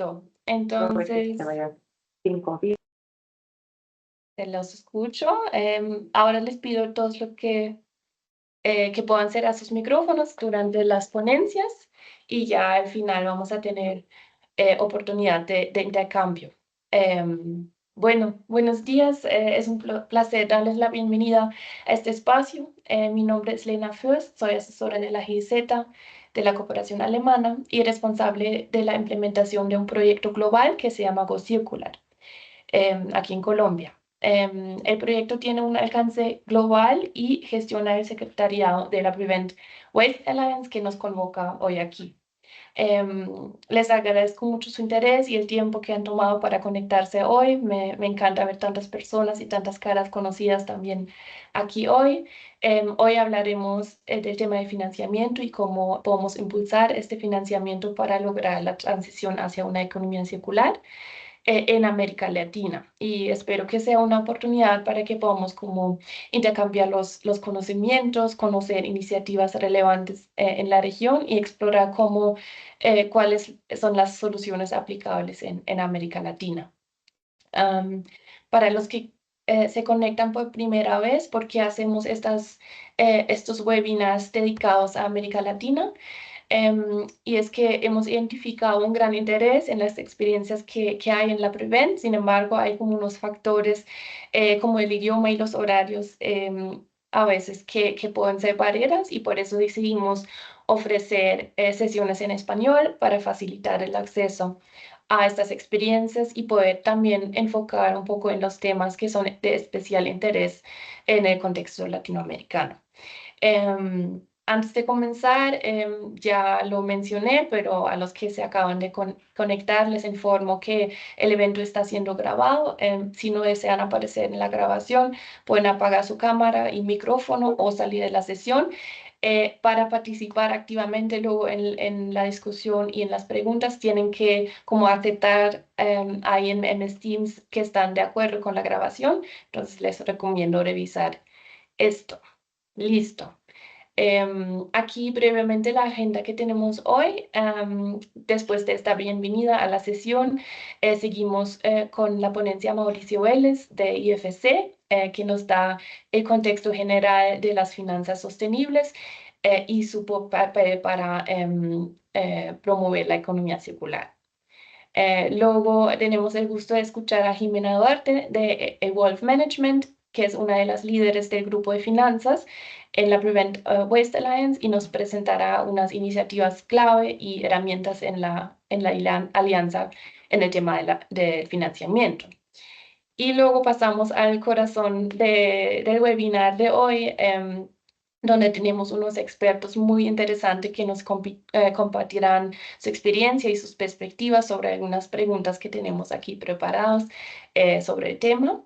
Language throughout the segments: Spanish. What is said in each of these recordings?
Listo. Entonces, te los escucho. Ahora les pido a todos lo que puedan cerrar sus micrófonos durante las ponencias y ya al final vamos a tener oportunidad de intercambio. Bueno, buenos días. Es un placer darles la bienvenida a este espacio. Mi nombre es Lena Fürst, soy asesora de la GIZ, de la cooperación alemana y responsable de la implementación de un proyecto global que se llama Go Circular, aquí en Colombia. El proyecto tiene un alcance global y gestiona el secretariado de la Prevent Waste Alliance que nos convoca hoy aquí. Les agradezco mucho su interés y el tiempo que han tomado para conectarse hoy. Me encanta ver tantas personas y tantas caras conocidas también aquí hoy. Hoy hablaremos del tema de financiamiento y cómo podemos impulsar este financiamiento para lograr la transición hacia una economía circular en América Latina, y espero que sea una oportunidad para que podamos como intercambiar los conocimientos, conocer iniciativas relevantes en la región y explorar cuáles son las soluciones aplicables en América Latina. Para los que se conectan por primera vez, ¿por qué hacemos estos webinars dedicados a América Latina? Y es que hemos identificado un gran interés en las experiencias que hay en la Prevent. Sin embargo, hay como unos factores como el idioma y los horarios a veces que pueden ser barreras, y por eso decidimos ofrecer sesiones en español para facilitar el acceso a estas experiencias y poder también enfocar un poco en los temas que son de especial interés en el contexto latinoamericano. Antes de comenzar, ya lo mencioné, pero a los que se acaban de conectar les informo que el evento está siendo grabado. Si no desean aparecer en la grabación, pueden apagar su cámara y micrófono o salir de la sesión. Para participar activamente luego en la discusión y en las preguntas, tienen que como aceptar ahí en MS Teams que están de acuerdo con la grabación. Entonces les recomiendo revisar esto. Listo. Aquí brevemente la agenda que tenemos hoy. Después de esta bienvenida a la sesión, seguimos con la ponencia Mauricio Vélez de IFC, que nos da el contexto general de las finanzas sostenibles y su papel para promover la economía circular. Luego tenemos el gusto de escuchar a Jimena Duarte de Evolve Management, que es una de las líderes del grupo de finanzas en la Prevent Waste Alliance, y nos presentará unas iniciativas clave y herramientas en la alianza en el tema del financiamiento. Y luego pasamos al corazón del webinar de hoy, donde tenemos unos expertos muy interesantes que nos compartirán su experiencia y sus perspectivas sobre algunas preguntas que tenemos aquí preparadas sobre el tema.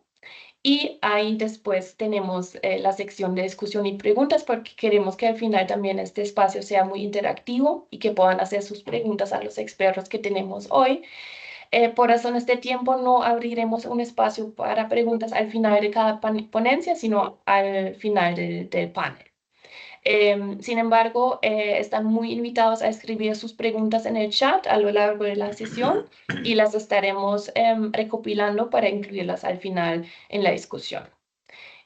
Y ahí después tenemos la sección de discusión y preguntas, porque queremos que al final también este espacio sea muy interactivo y que puedan hacer sus preguntas a los expertos que tenemos hoy. Por razones de tiempo no abriremos un espacio para preguntas al final de cada ponencia, sino al final del panel. Sin embargo, están muy invitados a escribir sus preguntas en el chat a lo largo de la sesión y las estaremos recopilando para incluirlas al final en la discusión.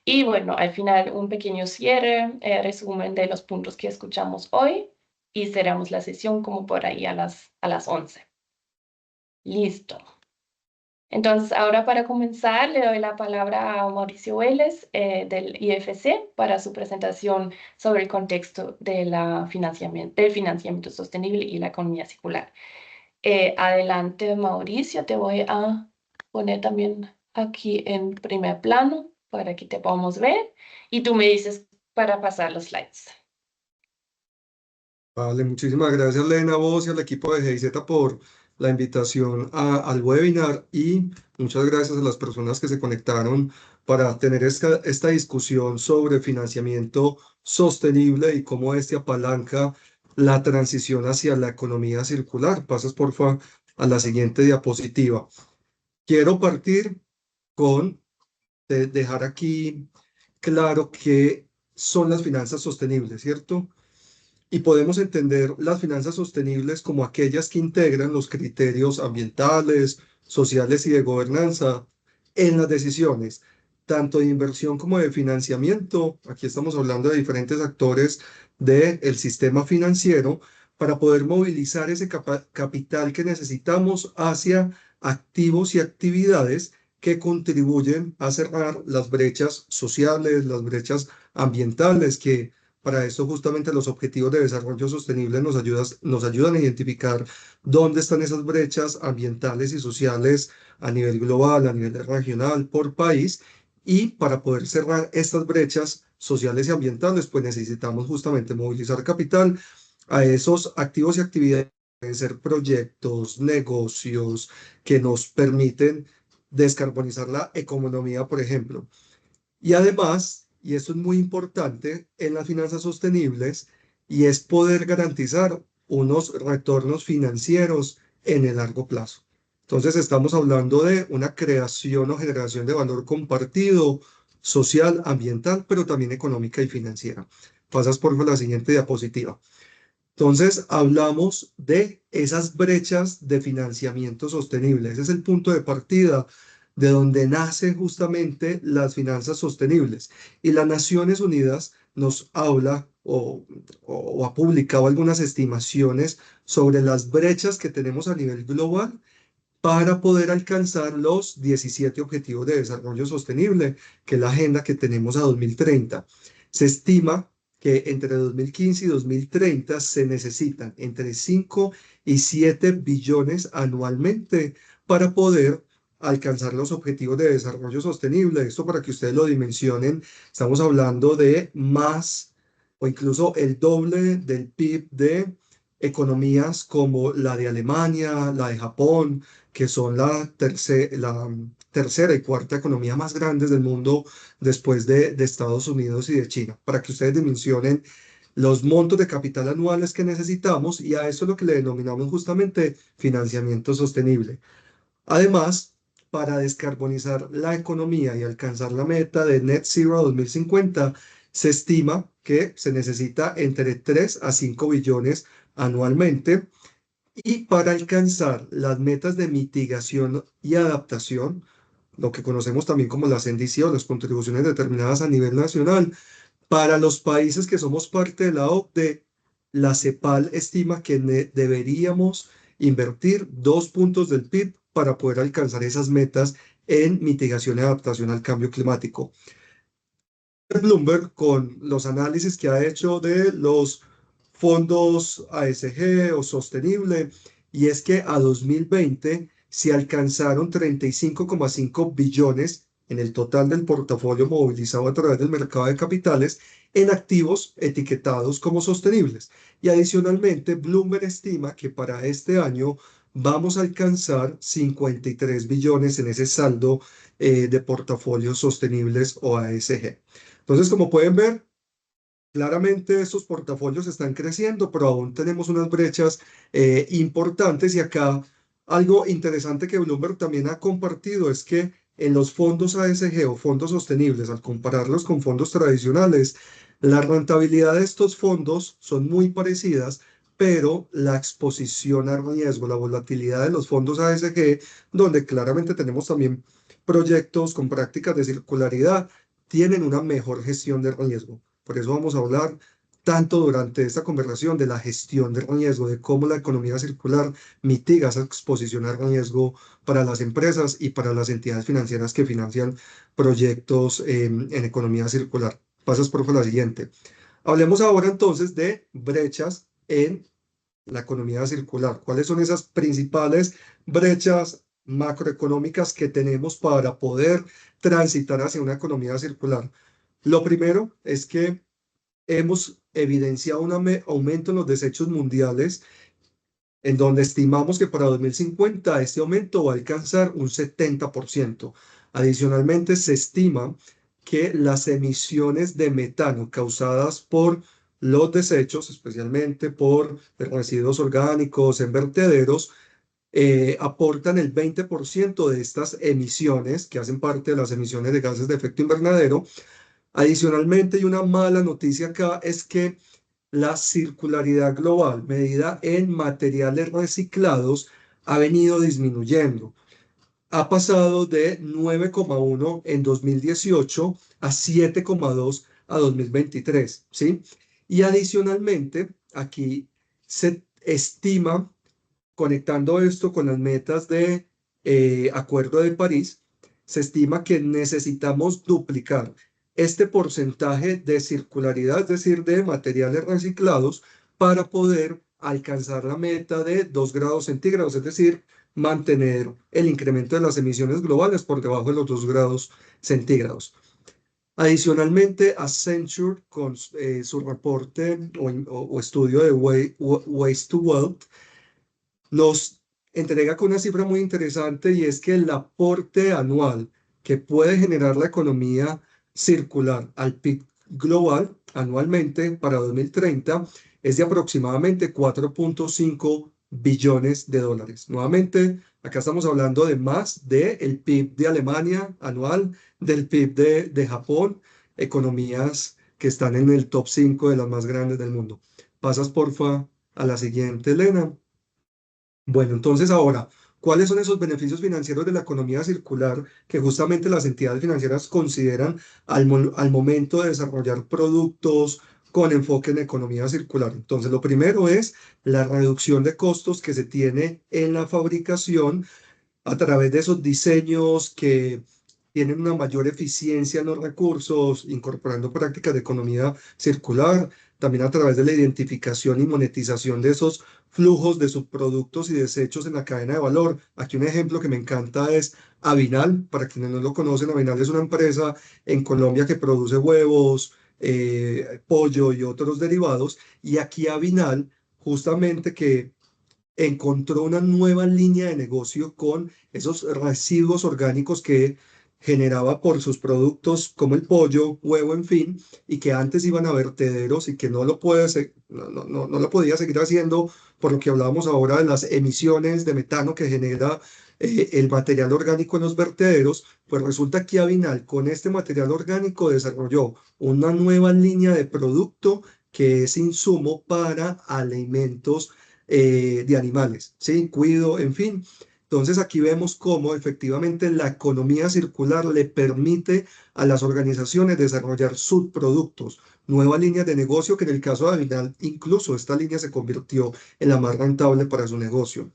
Y bueno, al final un pequeño cierre, resumen de los puntos que escuchamos hoy, y cerramos la sesión como por ahí a las 11. Listo. Entonces, ahora para comenzar, le doy la palabra a Mauricio Vélez del IFC para su presentación sobre el contexto del financiamiento sostenible y la economía circular. Adelante, Mauricio, te voy a poner también aquí en primer plano para que te podamos ver, y tú me dices para pasar los slides. Vale, muchísimas gracias, Lena, a vos y al equipo de GIZ por la invitación al webinar, y muchas gracias a las personas que se conectaron para tener esta discusión sobre financiamiento sostenible y cómo este apalanca la transición hacia la economía circular. Pasas, porfa, a la siguiente diapositiva. Quiero partir con dejar aquí claro qué son las finanzas sostenibles, ¿cierto? y podemos entender las finanzas sostenibles como aquellas que integran los criterios ambientales, sociales y de gobernanza en las decisiones, tanto de inversión como de financiamiento. Aquí estamos hablando de diferentes actores del sistema financiero para poder movilizar ese capital que necesitamos hacia activos y actividades que contribuyen a cerrar las brechas sociales, las brechas ambientales, que para esto justamente los objetivos de desarrollo sostenible nos ayudan a identificar dónde están esas brechas ambientales y sociales a nivel global, a nivel regional, por país. Y para poder cerrar estas brechas sociales y ambientales, pues necesitamos justamente movilizar capital a esos activos y actividades. Pueden ser proyectos, negocios que nos permiten descarbonizar la economía, por ejemplo. Y además, y esto es muy importante en las finanzas sostenibles, y es poder garantizar unos retornos financieros en el largo plazo. Entonces, estamos hablando de una creación o generación de valor compartido, social, ambiental, pero también económica y financiera. Pasas por la siguiente diapositiva. Entonces, hablamos de esas brechas de financiamiento sostenible. Ese es el punto de partida de donde nacen justamente las finanzas sostenibles. Y las Naciones Unidas nos habla o ha publicado algunas estimaciones sobre las brechas que tenemos a nivel global para poder alcanzar los 17 Objetivos de Desarrollo Sostenible, que es la agenda que tenemos a 2030. Se estima que entre 2015 y 2030 se necesitan entre 5 y 7 billones anualmente para poder alcanzar los objetivos de desarrollo sostenible. Esto para que ustedes lo dimensionen, estamos hablando de más o incluso el doble del PIB de economías como la de Alemania, la de Japón, que son la tercera y cuarta economía más grandes del mundo después de Estados Unidos y de China, para que ustedes dimensionen los montos de capital anuales que necesitamos, y a eso es lo que le denominamos justamente financiamiento sostenible. Además, para descarbonizar la economía y alcanzar la meta de Net Zero 2050, se estima que se necesita entre 3 a 5 billones anualmente, y para alcanzar las metas de mitigación y adaptación, lo que conocemos también como las NDC o las contribuciones determinadas a nivel nacional, para los países que somos parte de la OCDE, la CEPAL estima que deberíamos invertir 2 puntos del PIB para poder alcanzar esas metas en mitigación y adaptación al cambio climático. Bloomberg, con los análisis que ha hecho de los fondos ASG o sostenible, y es que a 2020 se alcanzaron 35,5 billones en el total del portafolio movilizado a través del mercado de capitales en activos etiquetados como sostenibles. Y adicionalmente, Bloomberg estima que para este año vamos a alcanzar 53 billones en ese saldo de portafolios sostenibles o ASG. Entonces, como pueden ver, claramente estos portafolios están creciendo, pero aún tenemos unas brechas importantes. Y acá algo interesante que Bloomberg también ha compartido es que en los fondos ASG o fondos sostenibles, al compararlos con fondos tradicionales, la rentabilidad de estos fondos son muy parecidas, pero la exposición a riesgo, la volatilidad de los fondos ASG, donde claramente tenemos también proyectos con prácticas de circularidad, tienen una mejor gestión de riesgo. Por eso vamos a hablar tanto durante esta conversación de la gestión de riesgo, de cómo la economía circular mitiga esa exposición al riesgo para las empresas y para las entidades financieras que financian proyectos en economía circular. Pasas por la siguiente. Hablemos ahora entonces de brechas en la economía circular. ¿Cuáles son esas principales brechas macroeconómicas que tenemos para poder transitar hacia una economía circular? Lo primero es que hemos evidenciado un aumento en los desechos mundiales, en donde estimamos que para 2050 este aumento va a alcanzar un 70%. Adicionalmente, se estima que las emisiones de metano causadas por los desechos, especialmente por residuos orgánicos en vertederos, aportan el 20% de estas emisiones, que hacen parte de las emisiones de gases de efecto invernadero. Adicionalmente, y una mala noticia acá, es que la circularidad global medida en materiales reciclados ha venido disminuyendo. Ha pasado de 9,1 en 2018 a 7,2 a 2023, ¿sí? Y adicionalmente, aquí se estima, conectando esto con las metas de Acuerdo de París, se estima que necesitamos duplicar este porcentaje de circularidad, es decir, de materiales reciclados, para poder alcanzar la meta de 2 grados centígrados, es decir, mantener el incremento de las emisiones globales por debajo de los 2 grados centígrados. Adicionalmente, Accenture, con su reporte o estudio de Waste to Wealth, nos entrega con una cifra muy interesante y es que el aporte anual que puede generar la economía circular al PIB global anualmente para 2030 es de aproximadamente 4,5 billones de dólares. Nuevamente, acá estamos hablando de más del PIB de Alemania anual, del PIB de Japón, economías que están en el top 5 de las más grandes del mundo. Pasas, porfa, a la siguiente, Elena. Bueno, entonces ahora, ¿cuáles son esos beneficios financieros de la economía circular que justamente las entidades financieras consideran al momento de desarrollar productos con enfoque en economía circular? Entonces, lo primero es la reducción de costos que se tiene en la fabricación a través de esos diseños que tienen una mayor eficiencia en los recursos, incorporando prácticas de economía circular, también a través de la identificación y monetización de esos flujos de subproductos y desechos en la cadena de valor. Aquí un ejemplo que me encanta es Avinal. Para quienes no lo conocen, Avinal es una empresa en Colombia que produce huevos, pollo y otros derivados. Y aquí Avinal, justamente que encontró una nueva línea de negocio con esos residuos orgánicos que generaba por sus productos como el pollo, huevo, en fin, y que antes iban a vertederos y que no lo no lo podía seguir haciendo por lo que hablábamos ahora de las emisiones de metano que genera el material orgánico en los vertederos. Pues resulta que Avinal con este material orgánico desarrolló una nueva línea de producto que es insumo para alimentos de animales, ¿sí? Cuido, en fin. Entonces aquí vemos cómo efectivamente la economía circular le permite a las organizaciones desarrollar subproductos, nuevas líneas de negocio que en el caso de Avinal, incluso esta línea se convirtió en la más rentable para su negocio.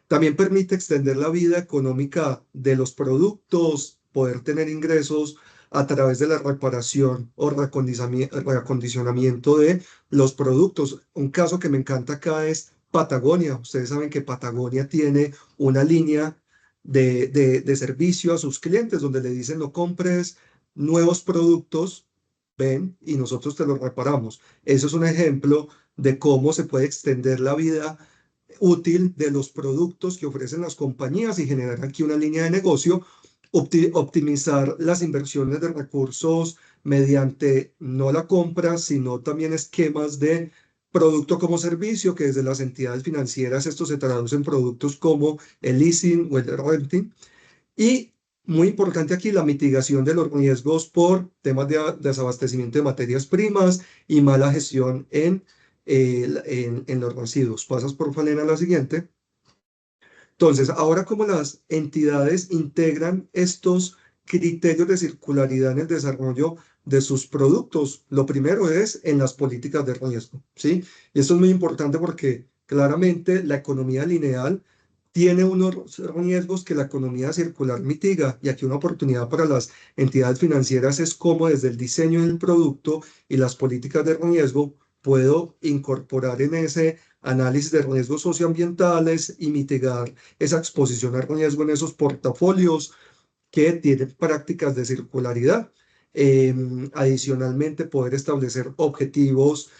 También permite extender la vida económica de los productos, poder tener ingresos a través de la reparación o reacondicionamiento de los productos. Un caso que me encanta acá es Patagonia. Ustedes saben que Patagonia tiene una línea de servicio a sus clientes donde le dicen no compres nuevos productos, ven y nosotros te los reparamos. Eso es un ejemplo de cómo se puede extender la vida útil de los productos que ofrecen las compañías y generar aquí una línea de negocio, optimizar las inversiones de recursos mediante no la compra, sino también esquemas de producto como servicio, que desde las entidades financieras esto se traduce en productos como el leasing o el renting. Y muy importante aquí la mitigación de los riesgos por temas de desabastecimiento de materias primas y mala gestión en los residuos. Pasas por favor a la siguiente. Entonces, ahora como las entidades integran estos criterios de circularidad en el desarrollo de sus productos, lo primero es en las políticas de riesgo, ¿sí? Y esto es muy importante porque claramente la economía lineal tiene unos riesgos que la economía circular mitiga, y aquí una oportunidad para las entidades financieras es cómo desde el diseño del producto y las políticas de riesgo puedo incorporar en ese análisis de riesgos socioambientales y mitigar esa exposición al riesgo en esos portafolios que tienen prácticas de circularidad. Adicionalmente, poder establecer objetivos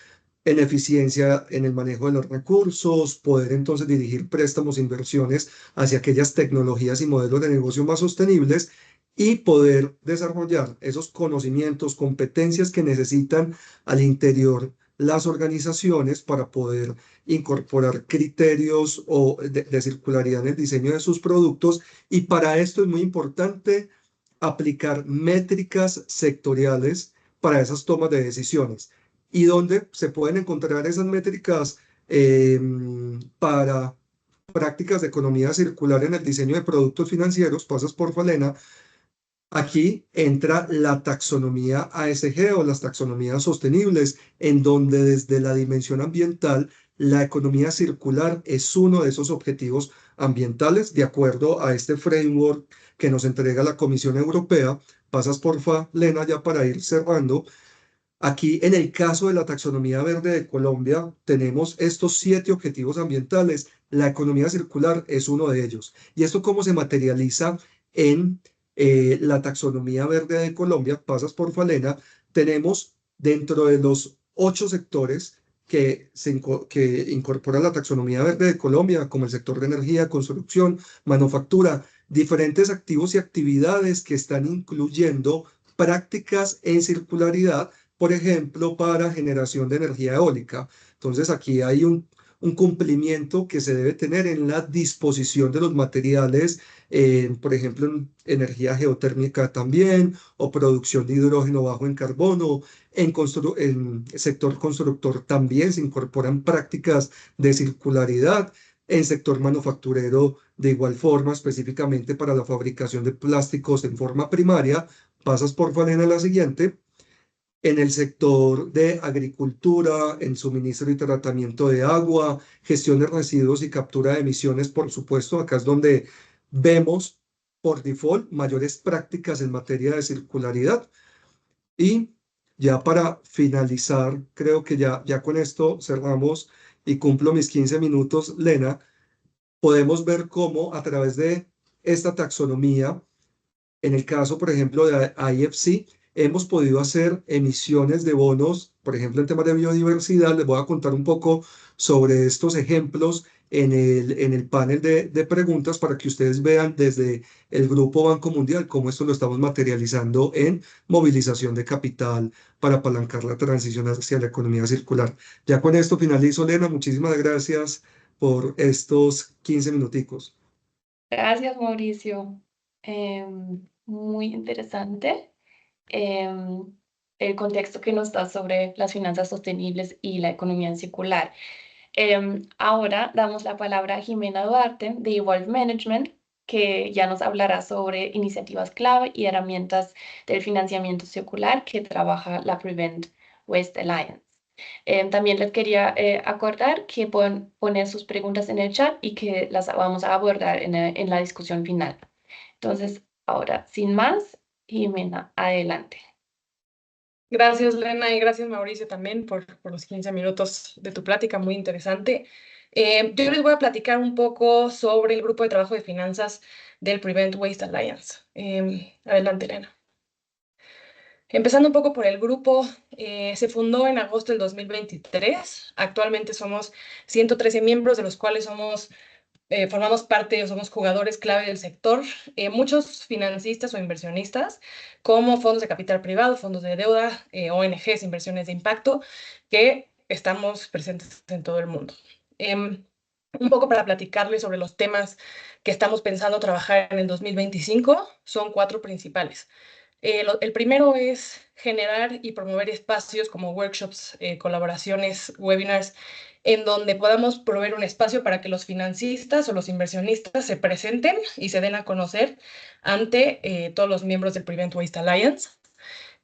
en eficiencia en el manejo de los recursos, poder entonces dirigir préstamos e inversiones hacia aquellas tecnologías y modelos de negocio más sostenibles y poder desarrollar esos conocimientos, competencias que necesitan al interior las organizaciones para poder incorporar criterios de circularidad en el diseño de sus productos. Y para esto es muy importante aplicar métricas sectoriales para esas tomas de decisiones. y donde se pueden encontrar esas métricas para prácticas de economía circular en el diseño de productos financieros. Pasas por Falena. Aquí entra la taxonomía ASG o las taxonomías sostenibles, en donde desde la dimensión ambiental, la economía circular es uno de esos objetivos ambientales, de acuerdo a este framework que nos entrega la Comisión Europea. Pasas porfa, Lena, ya para ir cerrando. Aquí, en el caso de la taxonomía verde de Colombia, tenemos estos 7 objetivos ambientales. La economía circular es uno de ellos. ¿Y esto cómo se materializa en la taxonomía verde de Colombia? Pasas por Falena. Tenemos dentro de los 8 sectores que incorpora la taxonomía verde de Colombia, como el sector de energía, construcción, manufactura, diferentes activos y actividades que están incluyendo prácticas en circularidad, por ejemplo, para generación de energía eólica. Entonces, aquí hay un cumplimiento que se debe tener en la disposición de los materiales, por ejemplo, en energía geotérmica también, o producción de hidrógeno bajo en carbono. En sector constructor también se incorporan prácticas de circularidad. En sector manufacturero, de igual forma, específicamente para la fabricación de plásticos en forma primaria. Pasas por Falena la siguiente. En el sector de agricultura, en suministro y tratamiento de agua, gestión de residuos y captura de emisiones, por supuesto, acá es donde vemos por default mayores prácticas en materia de circularidad. Y ya para finalizar, creo que ya con esto cerramos y cumplo mis 15 minutos, Lena. Podemos ver cómo a través de esta taxonomía, en el caso, por ejemplo, de IFC, hemos podido hacer emisiones de bonos, por ejemplo, en temas de biodiversidad. Les voy a contar un poco sobre estos ejemplos en el panel de preguntas, para que ustedes vean desde el Grupo Banco Mundial cómo esto lo estamos materializando en movilización de capital para apalancar la transición hacia la economía circular. Ya con esto finalizo, Lena. Muchísimas gracias por estos 15 minuticos. Gracias, Mauricio. Muy interesante el contexto que nos da sobre las finanzas sostenibles y la economía circular. Ahora damos la palabra a Jimena Duarte de Evolve Management, que ya nos hablará sobre iniciativas clave y herramientas del financiamiento circular que trabaja la Prevent Waste Alliance. También les quería acordar que pueden poner sus preguntas en el chat y que las vamos a abordar en la discusión final. Entonces, ahora, sin más, Jimena, adelante. Gracias, Lena, y gracias, Mauricio, también por los 15 minutos de tu plática, muy interesante. Yo les voy a platicar un poco sobre el grupo de trabajo de finanzas del Prevent Waste Alliance. Adelante, Lena. Empezando un poco por el grupo, se fundó en agosto del 2023. Actualmente somos 113 miembros, de los cuales formamos parte o somos jugadores clave del sector. Muchos financistas o inversionistas, como fondos de capital privado, fondos de deuda, ONGs, inversiones de impacto, que estamos presentes en todo el mundo. Un poco para platicarles sobre los temas que estamos pensando trabajar en el 2025, son 4 principales. El primero es generar y promover espacios como workshops, colaboraciones, webinars, en donde podamos proveer un espacio para que los financistas o los inversionistas se presenten y se den a conocer ante todos los miembros del Prevent Waste Alliance.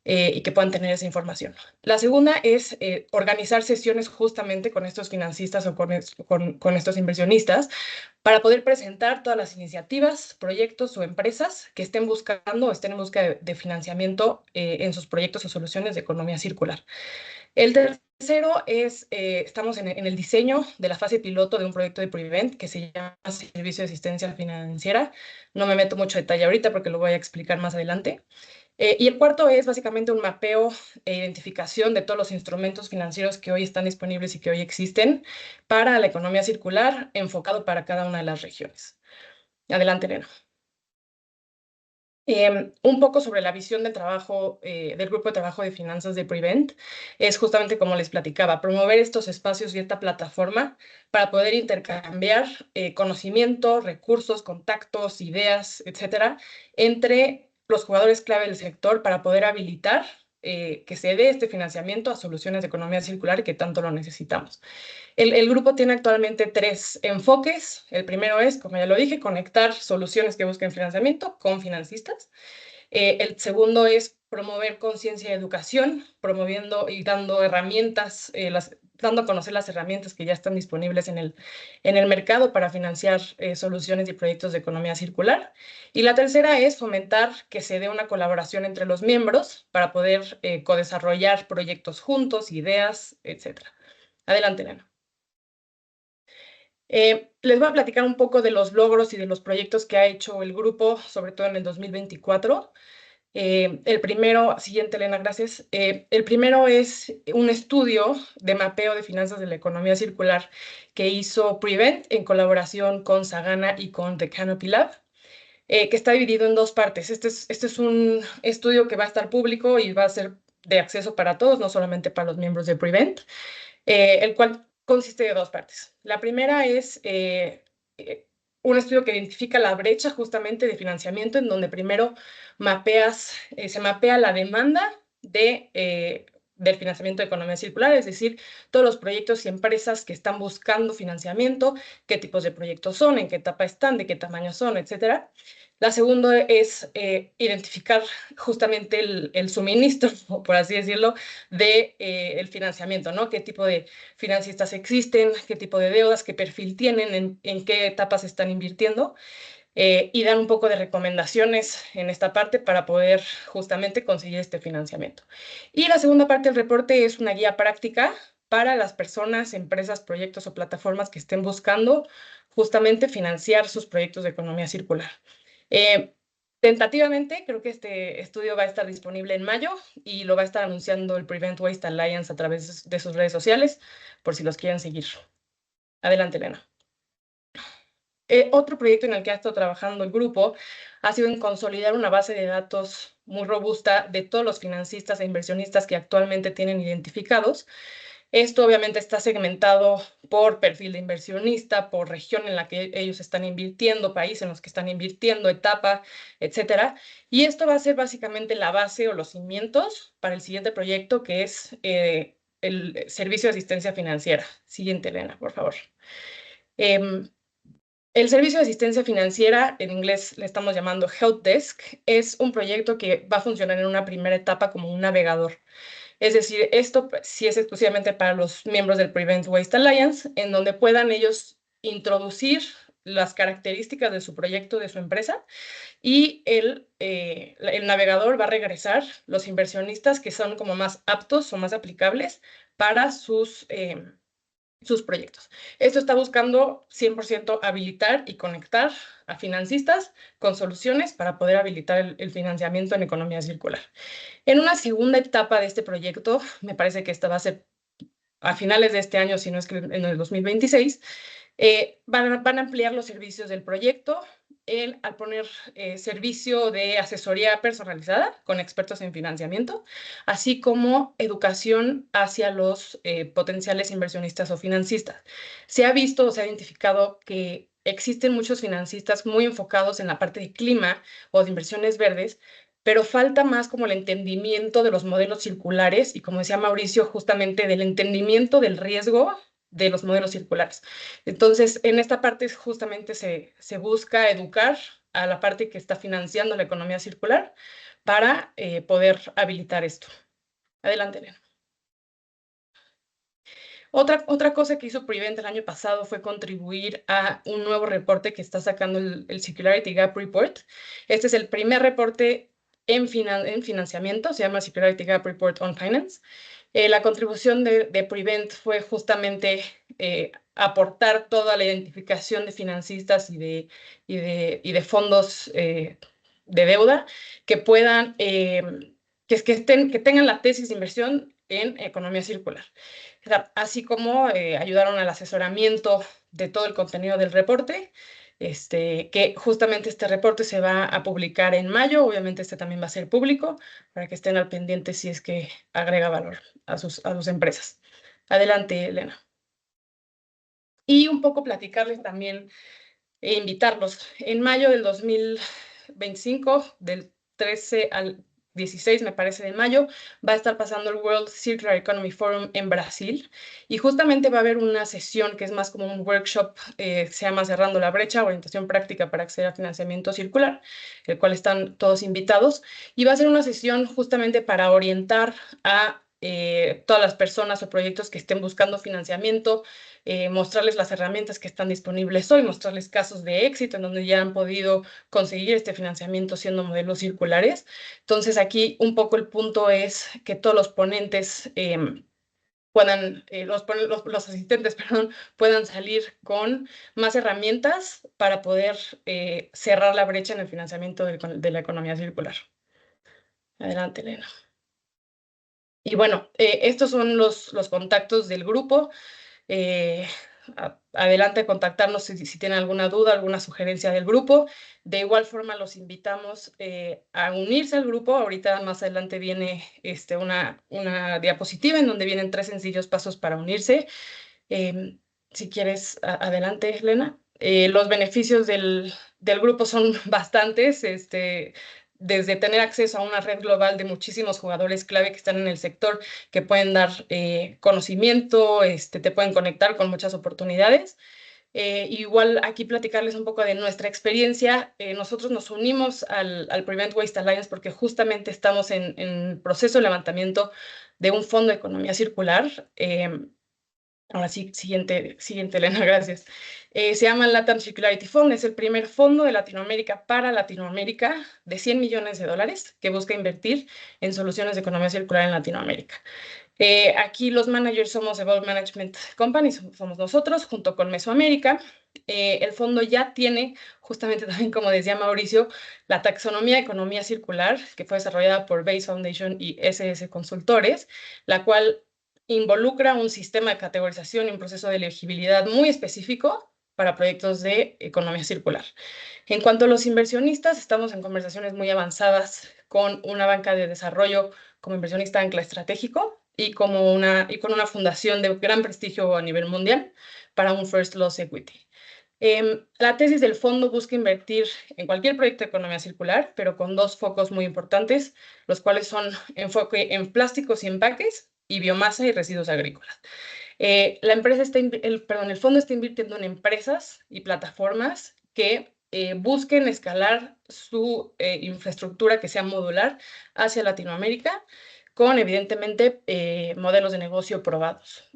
Y que puedan tener esa información. La segunda es organizar sesiones justamente con estos financistas o con estos inversionistas para poder presentar todas las iniciativas, proyectos o empresas que estén buscando o estén en busca de financiamiento en sus proyectos o soluciones de economía circular. El tercero es, estamos en el diseño de la fase piloto de un proyecto de Prevent que se llama Servicio de Asistencia Financiera. No me meto mucho detalle ahorita porque lo voy a explicar más adelante. Y el cuarto es básicamente un mapeo e identificación de todos los instrumentos financieros que hoy están disponibles y que hoy existen para la economía circular, enfocado para cada una de las regiones. Adelante, Elena. Un poco sobre la visión de trabajo del grupo de trabajo de finanzas de Prevent. Es justamente como les platicaba, promover estos espacios y esta plataforma para poder intercambiar conocimiento, recursos, contactos, ideas, etcétera, entre los jugadores clave del sector para poder habilitar que se dé este financiamiento a soluciones de economía circular que tanto lo necesitamos. El grupo tiene actualmente 3 enfoques. El primero es, como ya lo dije, conectar soluciones que busquen financiamiento con financistas. El segundo es promover conciencia y educación, promoviendo y dando herramientas, dando a conocer las herramientas que ya están disponibles en el mercado para financiar soluciones y proyectos de economía circular. Y la tercera es fomentar que se dé una colaboración entre los miembros para poder codesarrollar proyectos juntos, ideas, etc. Adelante, Elena. Les voy a platicar un poco de los logros y de los proyectos que ha hecho el grupo, sobre todo en el 2024. El primero, siguiente, Elena, gracias. El primero es un estudio de mapeo de finanzas de la economía circular que hizo Prevent en colaboración con Sagana y con The Canopy Lab, que está dividido en 2 partes. Este es un estudio que va a estar público y va a ser de acceso para todos, no solamente para los miembros de Prevent, el cual consiste de 2 partes. La primera es un estudio que identifica la brecha justamente de financiamiento, en donde primero se mapea la demanda del financiamiento de economía circular, es decir, todos los proyectos y empresas que están buscando financiamiento, qué tipos de proyectos son, en qué etapa están, de qué tamaño son, etcétera. La segunda es identificar justamente el suministro, por así decirlo, del financiamiento, ¿no? ¿Qué tipo de financistas existen? ¿Qué tipo de deudas? ¿Qué perfil tienen? ¿En qué etapas están invirtiendo? Y dar un poco de recomendaciones en esta parte para poder justamente conseguir este financiamiento. Y la segunda parte del reporte es una guía práctica para las personas, empresas, proyectos o plataformas que estén buscando justamente financiar sus proyectos de economía circular. Tentativamente, creo que este estudio va a estar disponible en mayo y lo va a estar anunciando el Prevent Waste Alliance a través de sus redes sociales, por si los quieren seguir. Adelante, Elena. Otro proyecto en el que ha estado trabajando el grupo ha sido en consolidar una base de datos muy robusta de todos los financistas e inversionistas que actualmente tienen identificados. Esto obviamente está segmentado por perfil de inversionista, por región en la que ellos están invirtiendo, país en los que están invirtiendo, etapa, etcétera. Y esto va a ser básicamente la base o los cimientos para el siguiente proyecto, que es el servicio de asistencia financiera. Siguiente, Elena, por favor. El servicio de asistencia financiera, en inglés le estamos llamando Help Desk, es un proyecto que va a funcionar en una primera etapa como un navegador. Es decir, esto sí es exclusivamente para los miembros del Prevent Waste Alliance, en donde puedan ellos introducir las características de su proyecto, de su empresa, y el navegador va a regresar los inversionistas que son como más aptos o más aplicables para sus proyectos. Esto está buscando 100% habilitar y conectar a financistas con soluciones para poder habilitar el financiamiento en economía circular. En una segunda etapa de este proyecto, me parece que esta va a ser a finales de este año, si no es que en el 2026, van a ampliar los servicios del proyecto al poner servicio de asesoría personalizada con expertos en financiamiento, así como educación hacia los potenciales inversionistas o financistas. Se ha visto o se ha identificado que existen muchos financistas muy enfocados en la parte de clima o de inversiones verdes, pero falta más como el entendimiento de los modelos circulares y, como decía Mauricio, justamente del entendimiento del riesgo de los modelos circulares. Entonces, en esta parte justamente se busca educar a la parte que está financiando la economía circular para poder habilitar esto. Adelante, Elena. Otra cosa que hizo Prevent el año pasado fue contribuir a un nuevo reporte que está sacando el Circularity Gap Report. Este es el primer reporte en financiamiento, se llama Circularity Gap Report on Finance. La contribución de Prevent fue justamente aportar toda la identificación de financistas y de fondos de deuda que puedan, que tengan la tesis de inversión en economía circular. Así como ayudaron al asesoramiento de todo el contenido del reporte, que justamente este reporte se va a publicar en mayo. Obviamente este también va a ser público para que estén al pendiente si es que agrega valor a sus empresas. Adelante, Elena. Y un poco platicarles también e invitarlos. En mayo del 2025, del 13 al 16, me parece, de mayo, va a estar pasando el World Circular Economy Forum en Brasil, y justamente va a haber una sesión que es más como un workshop, se llama Cerrando la Brecha, orientación práctica para acceder a financiamiento circular, el cual están todos invitados, y va a ser una sesión justamente para orientar a todas las personas o proyectos que estén buscando financiamiento, mostrarles las herramientas que están disponibles hoy, mostrarles casos de éxito en donde ya han podido conseguir este financiamiento siendo modelos circulares. Entonces aquí un poco el punto es que todos los ponentes puedan, los asistentes, perdón, puedan salir con más herramientas para poder cerrar la brecha en el financiamiento de la economía circular. Adelante, Elena. Y bueno, estos son los contactos del grupo. Adelante a contactarnos si tienen alguna duda, alguna sugerencia del grupo. De igual forma, los invitamos a unirse al grupo. Ahorita más adelante viene una diapositiva en donde vienen 3 sencillos pasos para unirse. Si quieres, adelante, Elena. Los beneficios del grupo son bastantes, desde tener acceso a una red global de muchísimos jugadores clave que están en el sector, que pueden dar conocimiento, te pueden conectar con muchas oportunidades. Igual aquí platicarles un poco de nuestra experiencia. Nosotros nos unimos al Prevent Waste Alliance porque justamente estamos en proceso de levantamiento de un fondo de economía circular. Ahora sí, siguiente, Elena, gracias. Se llama LATAM Circularity Fund, es el primer fondo de Latinoamérica para Latinoamérica de $100 millones que busca invertir en soluciones de economía circular en Latinoamérica. Aquí los managers somos Evolve Management Company, somos nosotros, junto con Mesoamérica. El fondo ya tiene, justamente también como decía Mauricio, la taxonomía de economía circular, que fue desarrollada por Base Foundation y SS Consultores, la cual involucra un sistema de categorización y un proceso de elegibilidad muy específico para proyectos de economía circular. En cuanto a los inversionistas, estamos en conversaciones muy avanzadas con una banca de desarrollo como inversionista ancla estratégico y con una fundación de gran prestigio a nivel mundial para un First Loss Equity. La tesis del fondo busca invertir en cualquier proyecto de economía circular, pero con 2 focos muy importantes, los cuales son enfoque en plásticos y empaques y biomasa y residuos agrícolas. El fondo está invirtiendo en empresas y plataformas que busquen escalar su infraestructura que sea modular hacia Latinoamérica con, evidentemente, modelos de negocio probados.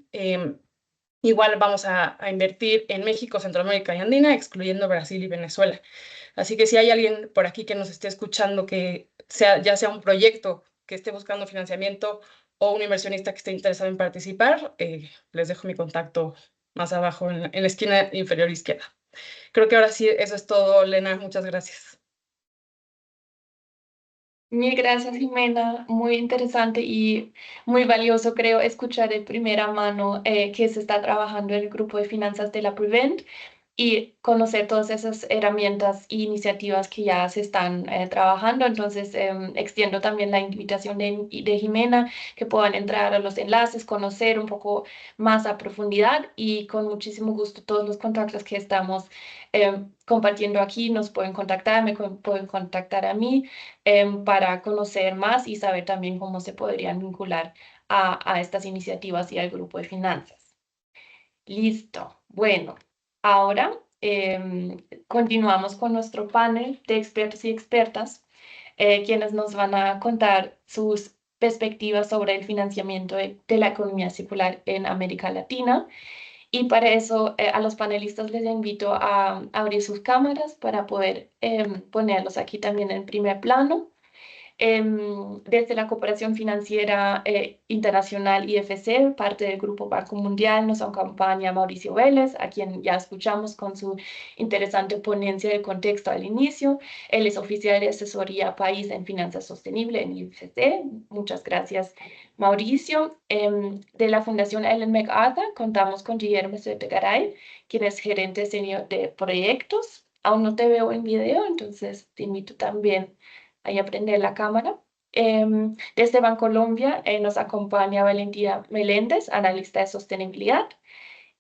Igual vamos a invertir en México, Centroamérica y Andina, excluyendo Brasil y Venezuela. Así que si hay alguien por aquí que nos esté escuchando que ya sea un proyecto que esté buscando financiamiento o un inversionista que esté interesado en participar, les dejo mi contacto más abajo en la esquina inferior izquierda. Creo que ahora sí, eso es todo, Lena. Muchas gracias. Mil gracias, Jimena. Muy interesante y muy valioso, creo, escuchar de primera mano que se está trabajando en el grupo de finanzas de la Prevent y conocer todas esas herramientas e iniciativas que ya se están trabajando. Entonces, extiendo también la invitación de Jimena, que puedan entrar a los enlaces, conocer un poco más a profundidad y con muchísimo gusto todos los contactos que estamos compartiendo aquí nos pueden contactar, pueden contactar a mí para conocer más y saber también cómo se podrían vincular a estas iniciativas y al grupo de finanzas. Listo. Bueno, ahora continuamos con nuestro panel de expertos y expertas, quienes nos van a contar sus perspectivas sobre el financiamiento de la economía circular en América Latina. Y para eso a los panelistas les invito a abrir sus cámaras para poder ponerlos aquí también en primer plano. Desde la Cooperación Financiera Internacional IFC, parte del Grupo Banco Mundial, nos acompaña Mauricio Vélez, a quien ya escuchamos con su interesante ponencia de contexto al inicio. Él es oficial de asesoría país en finanzas sostenibles en IFC. Muchas gracias, Mauricio. De la Fundación Ellen MacArthur contamos con Guillermo Garay, quien es gerente senior de proyectos. Aún no te veo en video, entonces te invito también ahí a prender la cámara. Desde Bancolombia nos acompaña Valentina Meléndez, analista de sostenibilidad.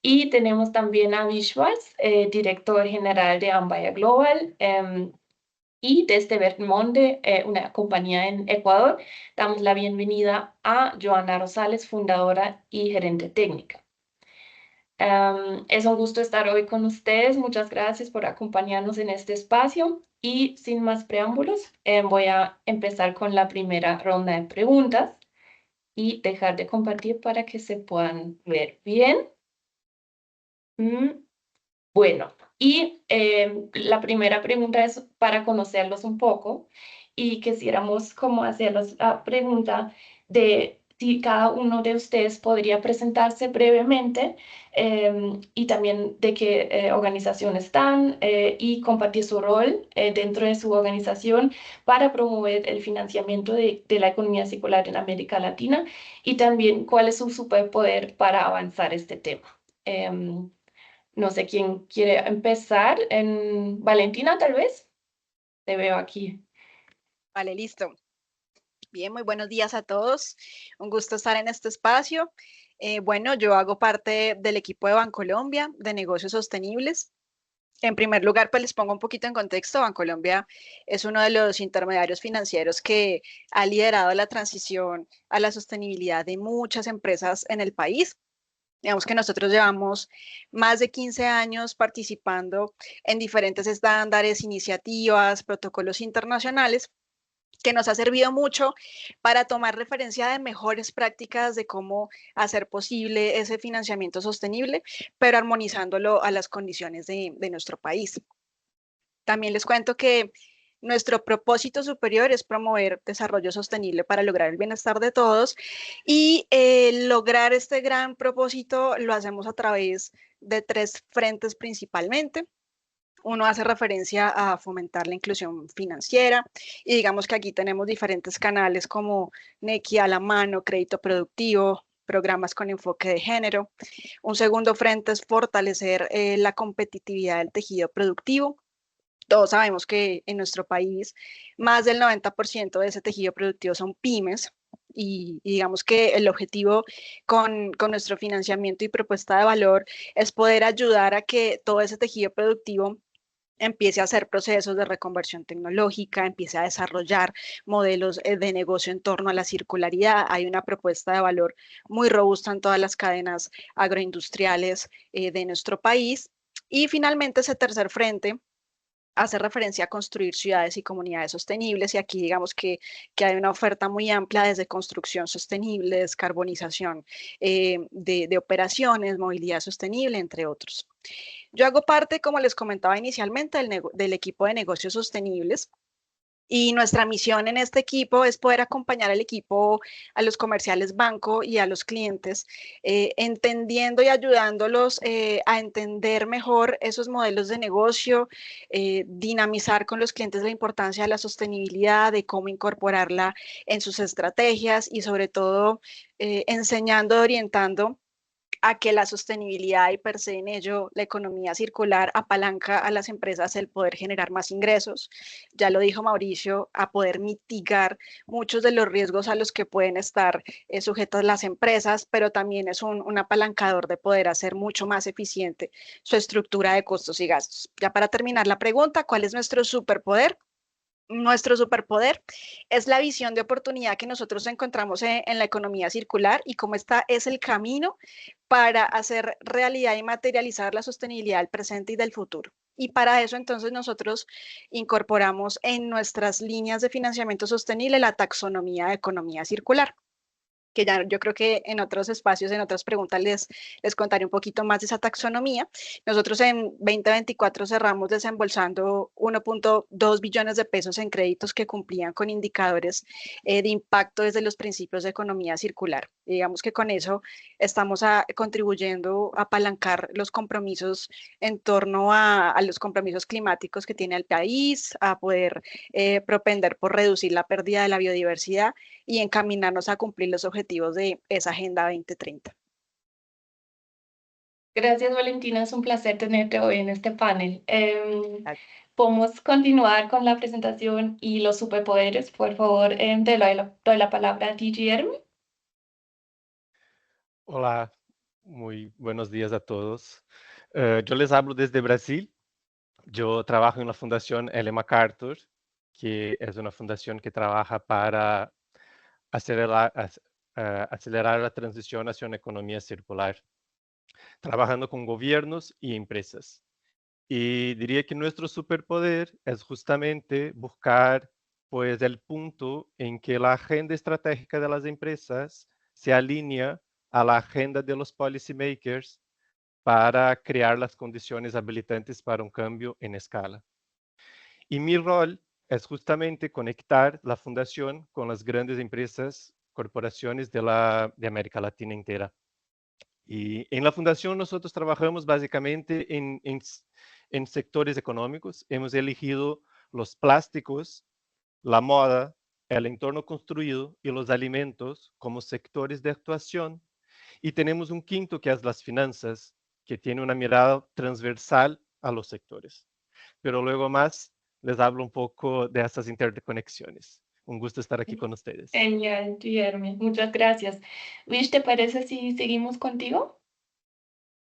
Y tenemos también a Vishwas, director general de Ambaya Global. Y desde Vermonde, una compañía en Ecuador, damos la bienvenida a Joana Rosales, fundadora y gerente técnica. Es un gusto estar hoy con ustedes. Muchas gracias por acompañarnos en este espacio. Y sin más preámbulos, voy a empezar con la primera ronda de preguntas y dejar de compartir para que se puedan ver bien. Bueno, y la primera pregunta es para conocerlos un poco y quisiéramos como hacerlos la pregunta de si cada uno de ustedes podría presentarse brevemente y también de qué organización están y compartir su rol dentro de su organización para promover el financiamiento de la economía circular en América Latina y también cuál es su superpoder para avanzar este tema. No sé quién quiere empezar. Valentina, tal vez. Te veo aquí. Vale, listo. Bien, muy buenos días a todos. Un gusto estar en este espacio. Bueno, yo hago parte del equipo de Bancolombia de negocios sostenibles. En primer lugar, pues les pongo un poquito en contexto. Bancolombia es uno de los intermediarios financieros que ha liderado la transición a la sostenibilidad de muchas empresas en el país. Digamos que nosotros llevamos más de 15 años participando en diferentes estándares, iniciativas, protocolos internacionales que nos ha servido mucho para tomar referencia de mejores prácticas de cómo hacer posible ese financiamiento sostenible, pero armonizándolo a las condiciones de nuestro país. También les cuento que nuestro propósito superior es promover desarrollo sostenible para lograr el bienestar de todos y lograr este gran propósito lo hacemos a través de 3 frentes principalmente. Uno hace referencia a fomentar la inclusión financiera y digamos que aquí tenemos diferentes canales como Nequi a la mano, crédito productivo, programas con enfoque de género. Un segundo frente es fortalecer la competitividad del tejido productivo. Todos sabemos que en nuestro país más del 90% de ese tejido productivo son pymes y digamos que el objetivo con nuestro financiamiento y propuesta de valor es poder ayudar a que todo ese tejido productivo empiece a hacer procesos de reconversión tecnológica, empiece a desarrollar modelos de negocio en torno a la circularidad. Hay una propuesta de valor muy robusta en todas las cadenas agroindustriales de nuestro país. Y finalmente ese tercer frente hace referencia a construir ciudades y comunidades sostenibles y aquí digamos que hay una oferta muy amplia desde construcción sostenible, descarbonización de operaciones, movilidad sostenible, entre otros. Yo hago parte, como les comentaba inicialmente, del equipo de negocios sostenibles. Y nuestra misión en este equipo es poder acompañar al equipo, a los comerciales banco y a los clientes, entendiendo y ayudándolos a entender mejor esos modelos de negocio, dinamizar con los clientes la importancia de la sostenibilidad, de cómo incorporarla en sus estrategias y sobre todo enseñando, orientando a que la sostenibilidad y per se en ello la economía circular apalanca a las empresas el poder generar más ingresos, ya lo dijo Mauricio, a poder mitigar muchos de los riesgos a los que pueden estar sujetas las empresas, pero también es un apalancador de poder hacer mucho más eficiente su estructura de costos y gastos. Ya para terminar la pregunta, ¿cuál es nuestro superpoder? Nuestro superpoder es la visión de oportunidad que nosotros encontramos en la economía circular y cómo esta es el camino para hacer realidad y materializar la sostenibilidad del presente y del futuro. Y para eso entonces nosotros incorporamos en nuestras líneas de financiamiento sostenible la taxonomía de economía circular, que ya yo creo que en otros espacios, en otras preguntas les contaré un poquito más de esa taxonomía. Nosotros en 2024 cerramos desembolsando 1.2 billones de pesos en créditos que cumplían con indicadores de impacto desde los principios de economía circular. Y digamos que con eso estamos contribuyendo a apalancar los compromisos en torno a los compromisos climáticos que tiene el país, a poder propender por reducir la pérdida de la biodiversidad y encaminarnos a cumplir los objetivos de esa Agenda 2030. Gracias, Valentina. Es un placer tenerte hoy en este panel. Podemos continuar con la presentación y los superpoderes. Por favor, doy la palabra a ti, Guillermo. Hola, muy buenos días a todos. Yo les hablo desde Brasil. Yo trabajo en la Fundación Ellen MacArthur que es una fundación que trabaja para acelerar la transición hacia una economía circular, trabajando con gobiernos y empresas. Y diría que nuestro superpoder es justamente buscar pues el punto en que la agenda estratégica de las empresas se alinea a la agenda de los policymakers para crear las condiciones habilitantes para un cambio en escala. Y mi rol es justamente conectar la fundación con las grandes empresas, corporaciones de América Latina entera. Y en la fundación nosotros trabajamos básicamente en sectores económicos. Hemos elegido los plásticos, la moda, el entorno construido y los alimentos como sectores de actuación. Y tenemos un quinto que es las finanzas, que tiene una mirada transversal a los sectores. Pero luego más les hablo un poco de estas interconexiones. Un gusto estar aquí con ustedes. Genial, Guillermo. Muchas gracias. Luis, ¿te parece si seguimos contigo?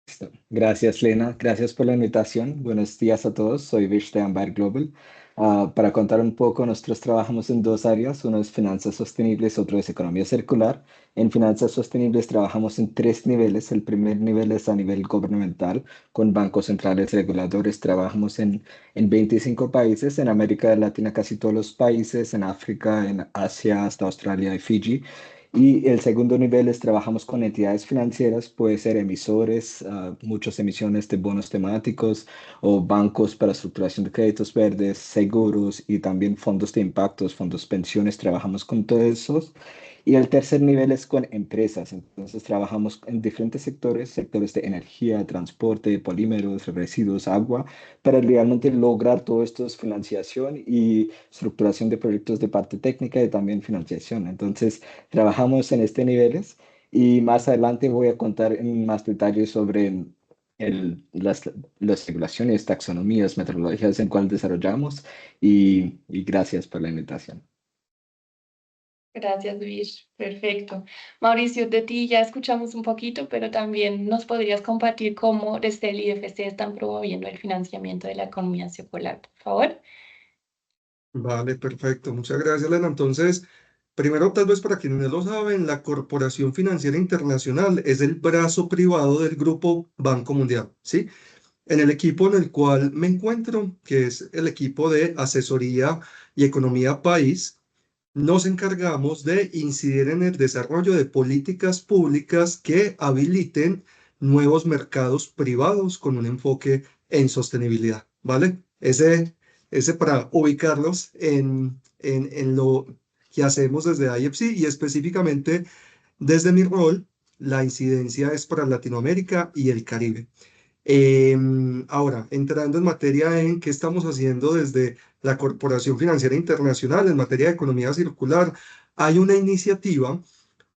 Listo. Gracias, Lena. Gracias por la invitación. Buenos días a todos. Soy Vish de Ambar Global. Para contar un poco, nosotros trabajamos en dos áreas. Uno es finanzas sostenibles, otro es economía circular. En finanzas sostenibles trabajamos en tres niveles. El primer nivel es a nivel gubernamental, con bancos centrales reguladores. Trabajamos en 25 países, en América Latina casi todos los países, en África, en Asia, hasta Australia y Fiji. Y el segundo nivel es trabajamos con entidades financieras, puede ser emisores, muchas emisiones de bonos temáticos o bancos para estructuración de créditos verdes, seguros y también fondos de impactos, fondos pensiones, trabajamos con todos esos. Y el tercer nivel es con empresas, entonces trabajamos en diferentes sectores, sectores de energía, transporte, polímeros, residuos, agua, para realmente lograr todo esto es financiación y estructuración de proyectos de parte técnica y también financiación. Entonces, trabajamos en este niveles y más adelante voy a contar en más detalles sobre las regulaciones, taxonomías, metodologías en cuál desarrollamos y gracias por la invitación. Gracias, Luis. Perfecto. Mauricio, de ti ya escuchamos un poquito, pero también nos podrías compartir cómo desde el IFC están promoviendo el financiamiento de la economía circular, por favor. Vale, perfecto. Muchas gracias, Elena. Entonces, primero, tal vez para quienes no lo saben, la Corporación Financiera Internacional es el brazo privado del Grupo Banco Mundial, ¿sí? En el equipo en el cual me encuentro, que es el equipo de asesoría y economía país, nos encargamos de incidir en el desarrollo de políticas públicas que habiliten nuevos mercados privados con un enfoque en sostenibilidad, ¿vale? Ese para ubicarlos en lo que hacemos desde IFC y específicamente desde mi rol, la incidencia es para Latinoamérica y el Caribe. Ahora, entrando en materia en qué estamos haciendo desde la Corporación Financiera Internacional en materia de economía circular, hay una iniciativa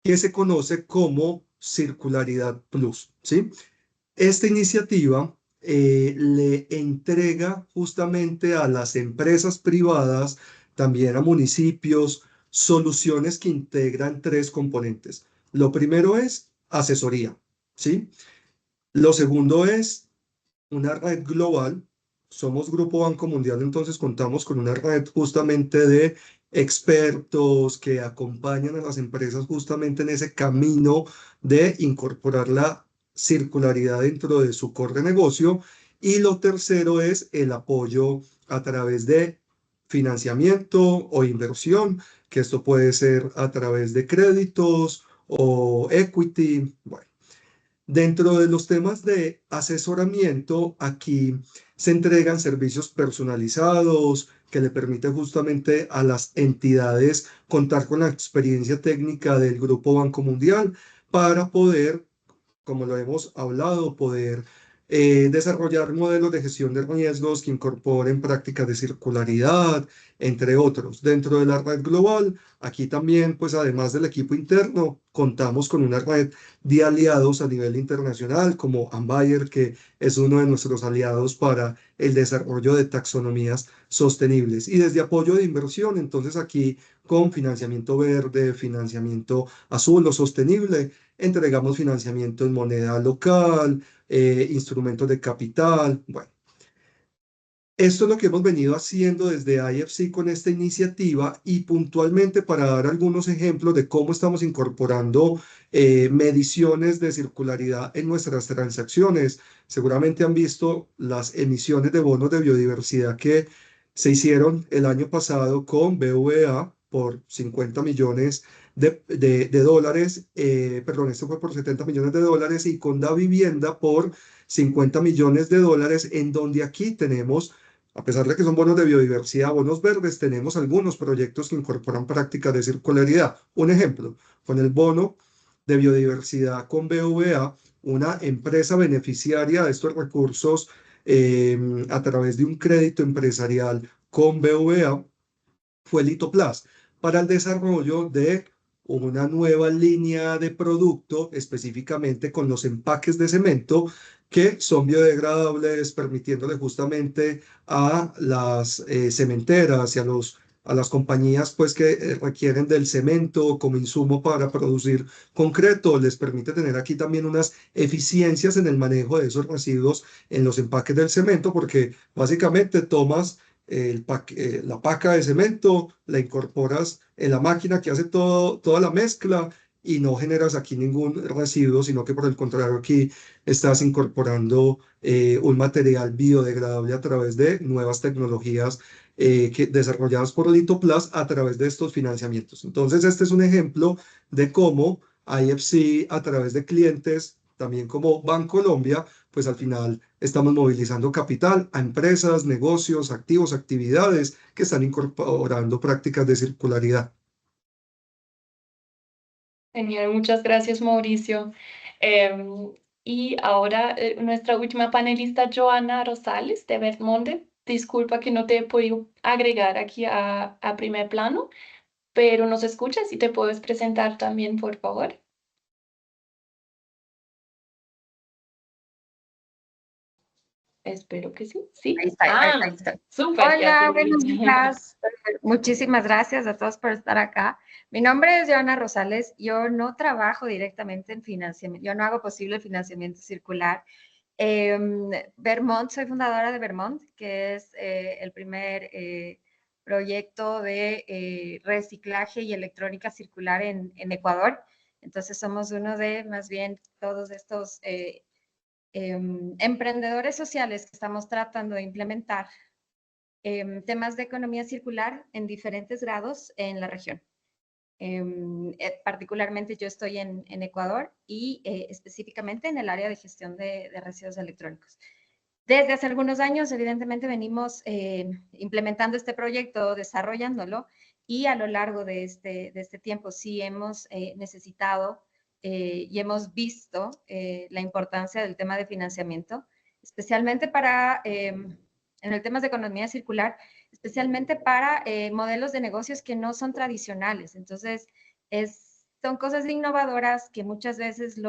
que se conoce como Circularidad Plus, ¿sí? Esta iniciativa le entrega justamente a las empresas privadas, también a municipios, soluciones que integran tres componentes. Lo primero es asesoría, ¿sí? Lo segundo es una red global. Somos Grupo Banco Mundial, entonces contamos con una red justamente de expertos que acompañan a las empresas justamente en ese camino de incorporar la circularidad dentro de su core de negocio. Y lo tercero es el apoyo a través de financiamiento o inversión, que esto puede ser a través de créditos o equity. Bueno. Dentro de los temas de asesoramiento, aquí se entregan servicios personalizados que le permiten justamente a las entidades contar con la experiencia técnica del Grupo Banco Mundial para poder, como lo hemos hablado, poder desarrollar modelos de gestión de riesgos que incorporen prácticas de circularidad, entre otros. Dentro de la red global, aquí también, pues además del equipo interno, contamos con una red de aliados a nivel internacional, como Ambayer, que es uno de nuestros aliados para el desarrollo de taxonomías sostenibles. Y desde apoyo de inversión, entonces aquí con financiamiento verde, financiamiento azul o sostenible, entregamos financiamiento en moneda local, instrumentos de capital. Bueno, Esto es lo que hemos venido haciendo desde IFC con esta iniciativa y puntualmente para dar algunos ejemplos de cómo estamos incorporando mediciones de circularidad en nuestras transacciones. Seguramente han visto las emisiones de bonos de biodiversidad que se hicieron el año pasado con BVA por 50 millones de dólares, perdón, esto fue por 70 millones de dólares y con Da Vivienda por 50 millones de dólares, en donde aquí tenemos, a pesar de que son bonos de biodiversidad, bonos verdes, tenemos algunos proyectos que incorporan prácticas de circularidad. Un ejemplo, con el bono de biodiversidad con BVA, una empresa beneficiaria de estos recursos a través de un crédito empresarial con BVA fue Litoplas para el desarrollo de una nueva línea de producto, específicamente con los empaques de cemento que son biodegradables, permitiéndole justamente a las cementeras y a las compañías pues, que requieren del cemento como insumo para producir concreto, les permite tener aquí también unas eficiencias en el manejo de esos residuos en los empaques del cemento, porque básicamente tomas la paca de cemento, la incorporas en la máquina que hace toda la mezcla y no generas aquí ningún residuo, sino que por el contrario aquí estás incorporando un material biodegradable a través de nuevas tecnologías desarrolladas por Litoplas a través de estos financiamientos. Entonces, este es un ejemplo de cómo IFC a través de clientes, también como Bancolombia, pues al final estamos movilizando capital a empresas, negocios, activos, actividades que están incorporando prácticas de circularidad. Genial, muchas gracias, Mauricio. Y ahora nuestra última panelista, Joana Rosales, de Vermonde. Disculpa que no te he podido agregar aquí a primer plano, pero nos escuchas y te puedes presentar también, por favor. Espero que sí. Sí. Ahí está, ahí está. Súper. Hola, buenos días. Muchísimas gracias a todos por estar acá. Mi nombre es Joana Rosales. Yo no trabajo directamente en financiamiento. Yo no hago posible el financiamiento circular. Vermont, soy fundadora de Vermont, que es el primer proyecto de reciclaje y electrónica circular en Ecuador. Entonces somos uno de, más bien, todos estos emprendedores sociales que estamos tratando de implementar temas de economía circular en diferentes grados en la región. Particularmente yo estoy en Ecuador y específicamente en el área de gestión de residuos electrónicos. Desde hace algunos años, evidentemente, venimos implementando este proyecto, desarrollándolo, y a lo largo de este tiempo sí hemos necesitado y hemos visto la importancia del tema de financiamiento, especialmente para, en el tema de economía circular, especialmente para modelos de negocios que no son tradicionales. Entonces, son cosas innovadoras que muchas veces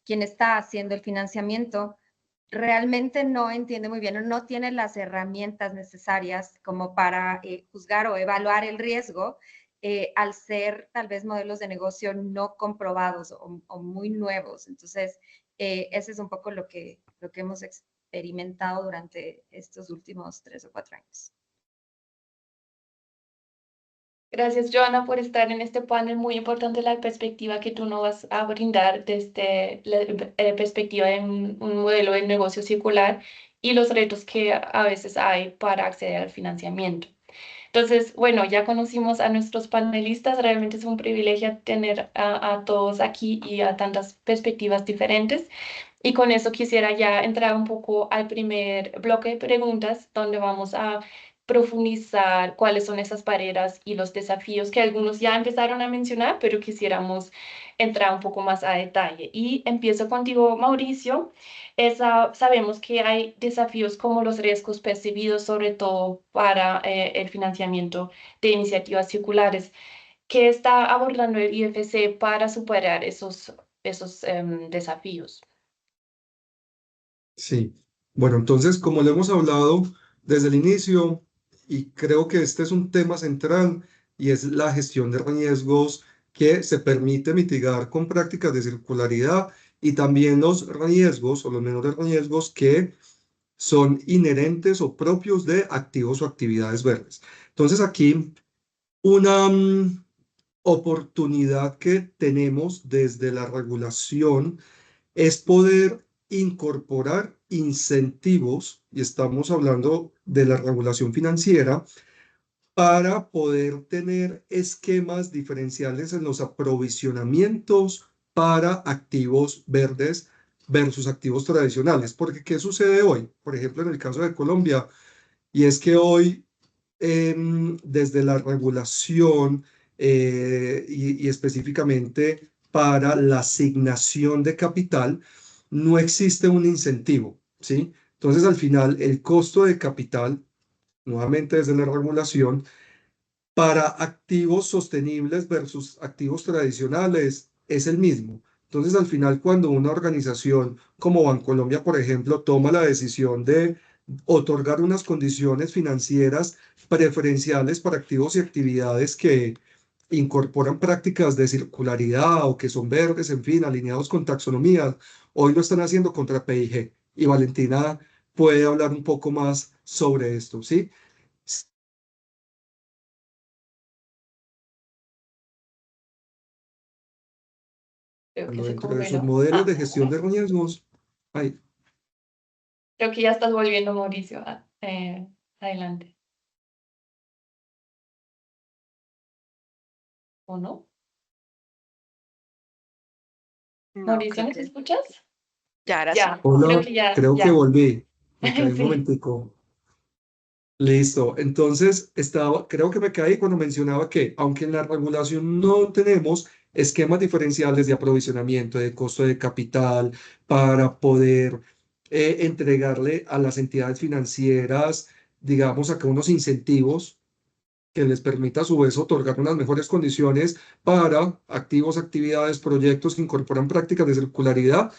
quien está haciendo el financiamiento realmente no entiende muy bien o no tiene las herramientas necesarias como para juzgar o evaluar el riesgo al ser tal vez modelos de negocio no comprobados o muy nuevos. Entonces, ese es un poco lo que hemos experimentado durante estos últimos 3 o 4 años. Gracias, Joana, por estar en este panel. Muy importante la perspectiva que tú nos vas a brindar desde la perspectiva de un modelo de negocio circular y los retos que a veces hay para acceder al financiamiento. Entonces, bueno, ya conocimos a nuestros panelistas. Realmente es un privilegio tener a todos aquí y a tantas perspectivas diferentes. Y con eso quisiera ya entrar un poco al primer bloque de preguntas, donde vamos a profundizar cuáles son esas barreras y los desafíos que algunos ya empezaron a mencionar, pero quisiéramos entrar un poco más a detalle. Y empiezo contigo, Mauricio. Sabemos que hay desafíos como los riesgos percibidos, sobre todo para el financiamiento de iniciativas circulares. ¿Qué está abordando el IFC para superar esos desafíos? Sí, bueno, entonces, como lo hemos hablado desde el inicio, y creo que este es un tema central, y es la gestión de riesgos que se permite mitigar con prácticas de circularidad y también los riesgos o los menores riesgos que son inherentes o propios de activos o actividades verdes. Entonces aquí una oportunidad que tenemos desde la regulación es poder incorporar incentivos, y estamos hablando de la regulación financiera, para poder tener esquemas diferenciales en los aprovisionamientos para activos verdes versus activos tradicionales. Porque, ¿qué sucede hoy? Por ejemplo, en el caso de Colombia, y es que hoy, desde la regulación y específicamente para la asignación de capital, no existe un incentivo, ¿sí? Entonces, al final, el costo de capital, nuevamente desde la regulación, para activos sostenibles versus activos tradicionales es el mismo. Entonces, al final, cuando una organización como Bancolombia, por ejemplo, toma la decisión de otorgar unas condiciones financieras preferenciales para activos y actividades que incorporan prácticas de circularidad o que son verdes, en fin, alineados con taxonomías, hoy lo están haciendo contra PIG. Y Valentina puede hablar un poco más sobre esto, ¿sí? Creo que Cuando se dentro de sus congeló. modelos de gestión de riesgos, hay, Creo que ya estás volviendo, Mauricio. Adelante. ¿O no? No, Mauricio, creo ¿nos que escuchas? ya ahora sí. Ya, creo hola, que ya, creo que ya. volví, me caí un Sí. momentico. Listo, entonces creo que me caí cuando mencionaba que, aunque en la regulación no tenemos esquemas diferenciales de aprovisionamiento, de costo de capital, para poder entregarle a las entidades financieras, digamos, acá unos incentivos que les permita a su vez otorgar unas mejores condiciones para activos, actividades, proyectos que incorporan prácticas de circularidad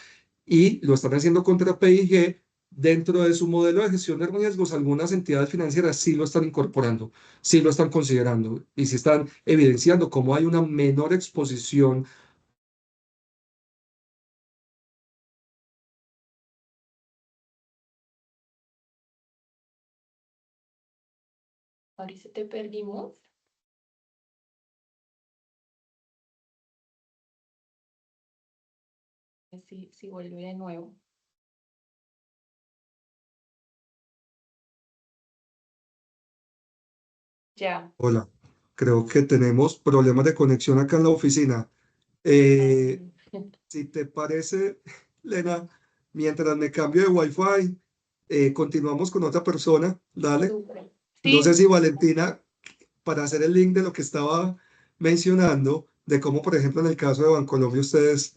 y lo están haciendo contra PIG. Dentro de su modelo de gestión de riesgos, algunas entidades financieras sí lo están incorporando, sí lo están considerando y sí están evidenciando cómo hay una menor exposición. Mauricio, te perdimos. Si vuelve de nuevo. Ya. Hola, creo que tenemos problemas de conexión acá en la oficina. Ay, Si te parece, Lena, mientras me cambio de Wi-Fi, continuamos con otra persona. Dale. súper. No sé Sí, si Valentina, para hacer el link de lo que estaba mencionando, de cómo, por ejemplo, en el caso de Bancolombia, ustedes,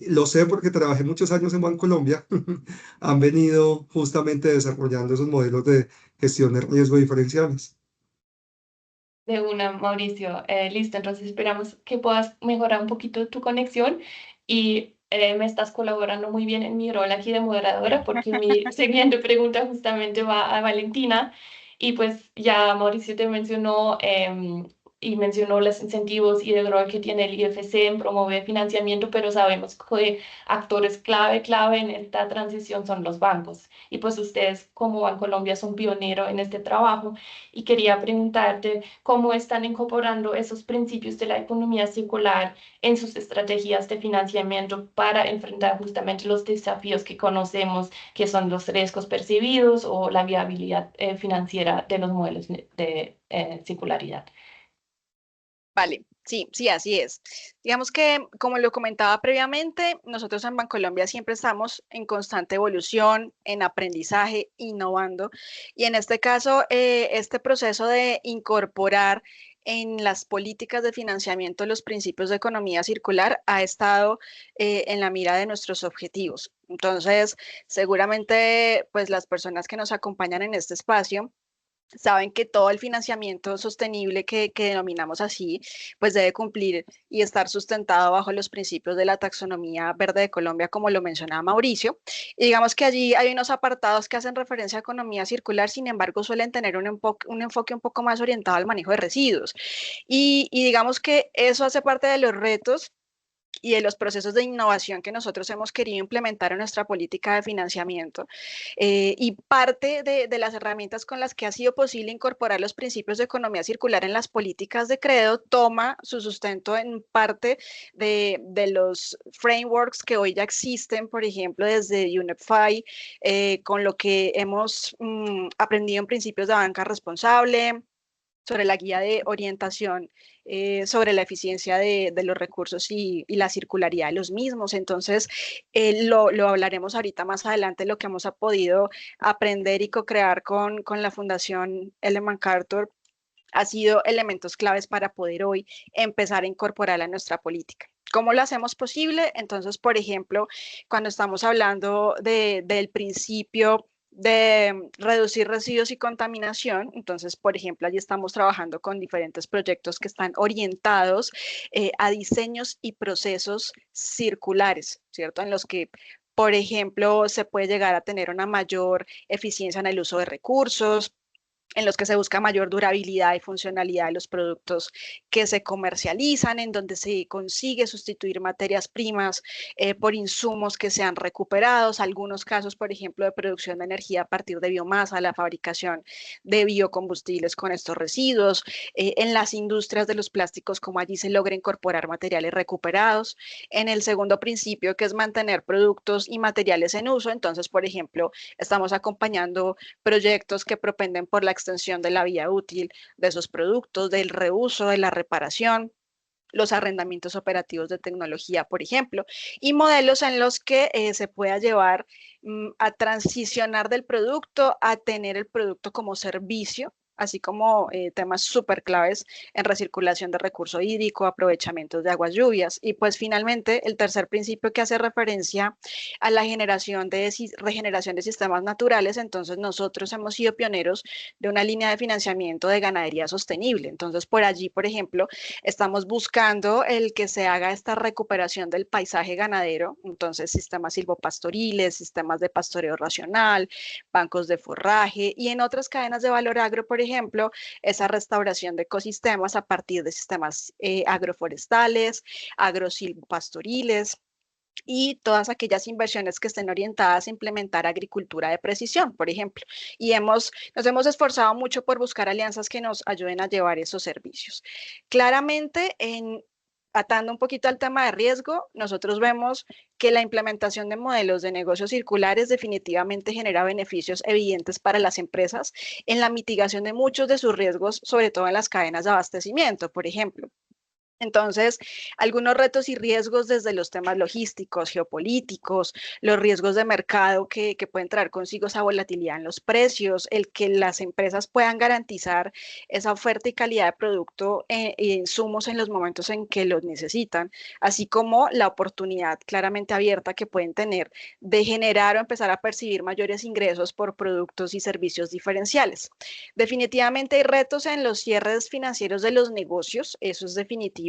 lo sé porque trabajé muchos años en Bancolombia, han venido justamente desarrollando esos modelos de gestión de riesgo diferenciales. de una, Mauricio. Listo, entonces esperamos que puedas mejorar un poquito tu conexión y me estás colaborando muy bien en mi rol aquí de moderadora porque mi siguiente pregunta justamente va a Valentina y pues ya Mauricio te mencionó y mencionó los incentivos y el rol que tiene el IFC en promover financiamiento, pero sabemos que actores clave en esta transición son los bancos y pues ustedes como Bancolombia son pioneros en este trabajo y quería preguntarte cómo están incorporando esos principios de la economía circular en sus estrategias de financiamiento para enfrentar justamente los desafíos que conocemos, que son los riesgos percibidos o la viabilidad financiera de los modelos de circularidad. Vale, sí, sí, así es. Digamos que, como lo comentaba previamente, nosotros en Bancolombia siempre estamos en constante evolución, en aprendizaje, innovando. Y en este caso, este proceso de incorporar en las políticas de financiamiento los principios de economía circular ha estado en la mira de nuestros objetivos. Entonces, seguramente, pues las personas que nos acompañan en este espacio saben que todo el financiamiento sostenible que denominamos así, pues debe cumplir y estar sustentado bajo los principios de la taxonomía verde de Colombia, como lo mencionaba Mauricio. Y digamos que allí hay unos apartados que hacen referencia a economía circular, sin embargo, suelen tener un enfoque un poco más orientado al manejo de residuos. Y digamos que eso hace parte de los retos y de los procesos de innovación que nosotros hemos querido implementar en nuestra política de financiamiento. Y parte de las herramientas con las que ha sido posible incorporar los principios de economía circular en las políticas de crédito toma su sustento en parte de los frameworks que hoy ya existen, por ejemplo, desde UNEP-FI, con lo que hemos aprendido en principios de banca responsable, sobre la guía de orientación, sobre la eficiencia de los recursos y la circularidad de los mismos. Entonces, lo hablaremos ahorita más adelante, lo que hemos podido aprender y co-crear con la Fundación Ellen MacArthur ha sido elementos claves para poder hoy empezar a incorporarla a nuestra política. ¿Cómo lo hacemos posible? Entonces, por ejemplo, cuando estamos hablando del principio de reducir residuos y contaminación, entonces, por ejemplo, allí estamos trabajando con diferentes proyectos que están orientados a diseños y procesos circulares, ¿cierto? En los que, por ejemplo, se puede llegar a tener una mayor eficiencia en el uso de recursos, en los que se busca mayor durabilidad y funcionalidad de los productos que se comercializan, en donde se consigue sustituir materias primas por insumos que sean recuperados, algunos casos, por ejemplo, de producción de energía a partir de biomasa, la fabricación de biocombustibles con estos residuos, en las industrias de los plásticos, como allí se logra incorporar materiales recuperados. En el segundo principio, que es mantener productos y materiales en uso, entonces, por ejemplo, estamos acompañando proyectos que propenden por la extensión de la vida útil de esos productos, del reuso, de la reparación, los arrendamientos operativos de tecnología, por ejemplo, y modelos en los que se pueda llevar a transicionar del producto a tener el producto como servicio, así como temas súper claves en recirculación de recurso hídrico, aprovechamientos de aguas lluvias. Y pues finalmente el tercer principio que hace referencia a la regeneración de sistemas naturales, entonces nosotros hemos sido pioneros de una línea de financiamiento de ganadería sostenible. Entonces por allí, por ejemplo, estamos buscando el que se haga esta recuperación del paisaje ganadero, entonces sistemas silvopastoriles, sistemas de pastoreo racional, bancos de forraje y en otras cadenas de valor agro, por ejemplo, esa restauración de ecosistemas a partir de sistemas agroforestales, agrosilvopastoriles y todas aquellas inversiones que estén orientadas a implementar agricultura de precisión, por ejemplo. Y nos hemos esforzado mucho por buscar alianzas que nos ayuden a llevar esos servicios. Claramente, atando un poquito al tema de riesgo, nosotros vemos que la implementación de modelos de negocios circulares definitivamente genera beneficios evidentes para las empresas en la mitigación de muchos de sus riesgos, sobre todo en las cadenas de abastecimiento, por ejemplo. Entonces, algunos retos y riesgos desde los temas logísticos, geopolíticos, los riesgos de mercado que pueden traer consigo esa volatilidad en los precios, el que las empresas puedan garantizar esa oferta y calidad de producto e insumos en los momentos en que los necesitan, así como la oportunidad claramente abierta que pueden tener de generar o empezar a percibir mayores ingresos por productos y servicios diferenciales. Definitivamente hay retos en los cierres financieros de los negocios, eso es definitivo.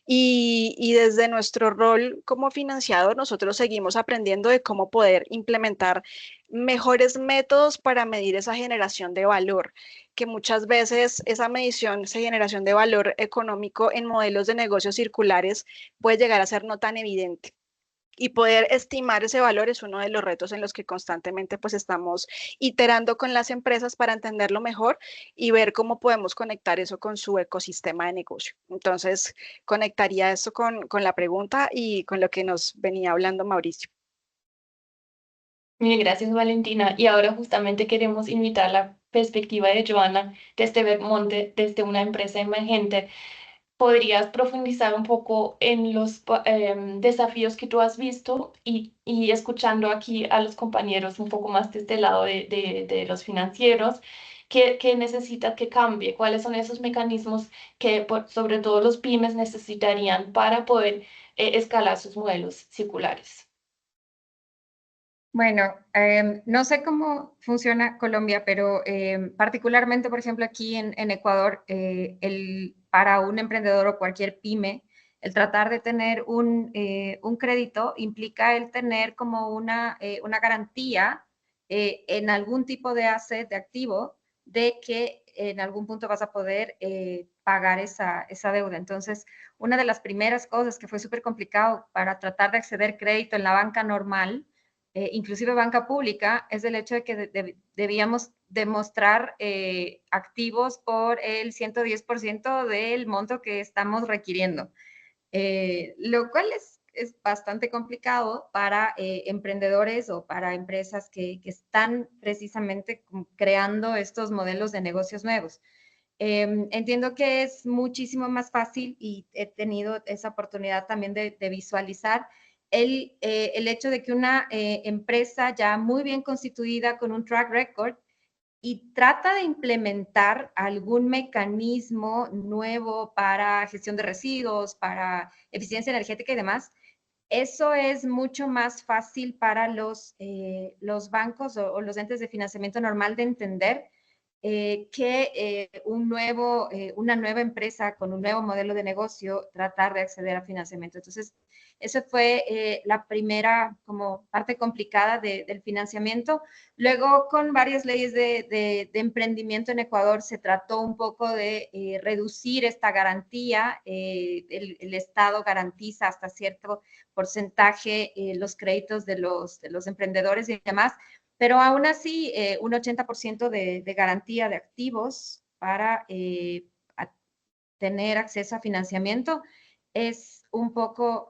Y desde nuestro rol como financiador, nosotros seguimos aprendiendo de cómo poder implementar mejores métodos para medir esa generación de valor, que muchas veces esa medición, esa generación de valor económico en modelos de negocios circulares puede llegar a ser no tan evidente. Y poder estimar ese valor es uno de los retos en los que constantemente pues estamos iterando con las empresas para entenderlo mejor y ver cómo podemos conectar eso con su ecosistema de negocio. Entonces, conectaría eso con la pregunta y con lo que nos venía hablando Mauricio. Mil gracias, Valentina. Y ahora justamente queremos invitar la perspectiva de Joana desde Vermonte, desde una empresa emergente. ¿Podrías profundizar un poco en los desafíos que tú has visto y escuchando aquí a los compañeros un poco más desde el lado de los financieros? ¿Qué necesitas que cambie? ¿Cuáles son esos mecanismos que sobre todo los pymes necesitarían para poder escalar sus modelos circulares? Bueno, no sé cómo funciona Colombia, pero particularmente, por ejemplo, aquí en Ecuador, para un emprendedor o cualquier pyme, el tratar de tener un crédito implica el tener como una garantía en algún tipo de asset, de activo, de que en algún punto vas a poder pagar esa deuda. Entonces, una de las primeras cosas que fue súper complicado para tratar de acceder crédito en la banca normal, inclusive banca pública, es el hecho de que debíamos demostrar activos por el 110% del monto que estamos requiriendo, lo cual es bastante complicado para emprendedores o para empresas que están precisamente creando estos modelos de negocios nuevos. Entiendo que es muchísimo más fácil y he tenido esa oportunidad también de visualizar el hecho de que una empresa ya muy bien constituida con un track record y trata de implementar algún mecanismo nuevo para gestión de residuos, para eficiencia energética y demás, eso es mucho más fácil para los bancos o los entes de financiamiento normal de entender que una nueva empresa con un nuevo modelo de negocio tratar de acceder a financiamiento. Entonces, eso fue la primera como parte complicada del financiamiento. Luego, con varias leyes de emprendimiento en Ecuador, se trató un poco de reducir esta garantía. El Estado garantiza hasta cierto porcentaje los créditos de los emprendedores y demás, pero aún así un 80% de garantía de activos para tener acceso a financiamiento es un poco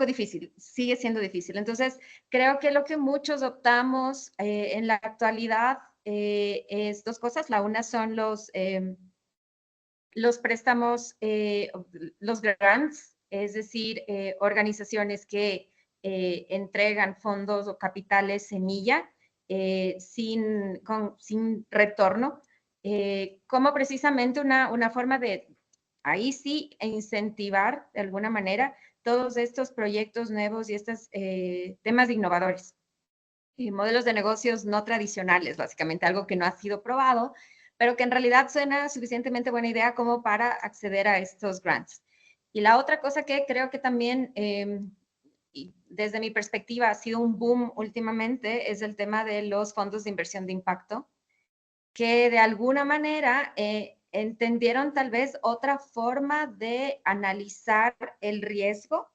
difícil, sigue siendo difícil. Entonces, creo que lo que muchos optamos en la actualidad es dos cosas. La una son los préstamos, los grants, es decir, organizaciones que entregan fondos o capitales semilla sin retorno, como precisamente una forma de, ahí sí, incentivar de alguna manera todos estos proyectos nuevos y estos temas innovadores. Modelos de negocios no tradicionales, básicamente algo que no ha sido probado, pero que en realidad suena suficientemente buena idea como para acceder a estos grants. Y la otra cosa que creo que también, desde mi perspectiva, ha sido un boom últimamente, es el tema de los fondos de inversión de impacto, que de alguna manera entendieron tal vez otra forma de analizar el riesgo,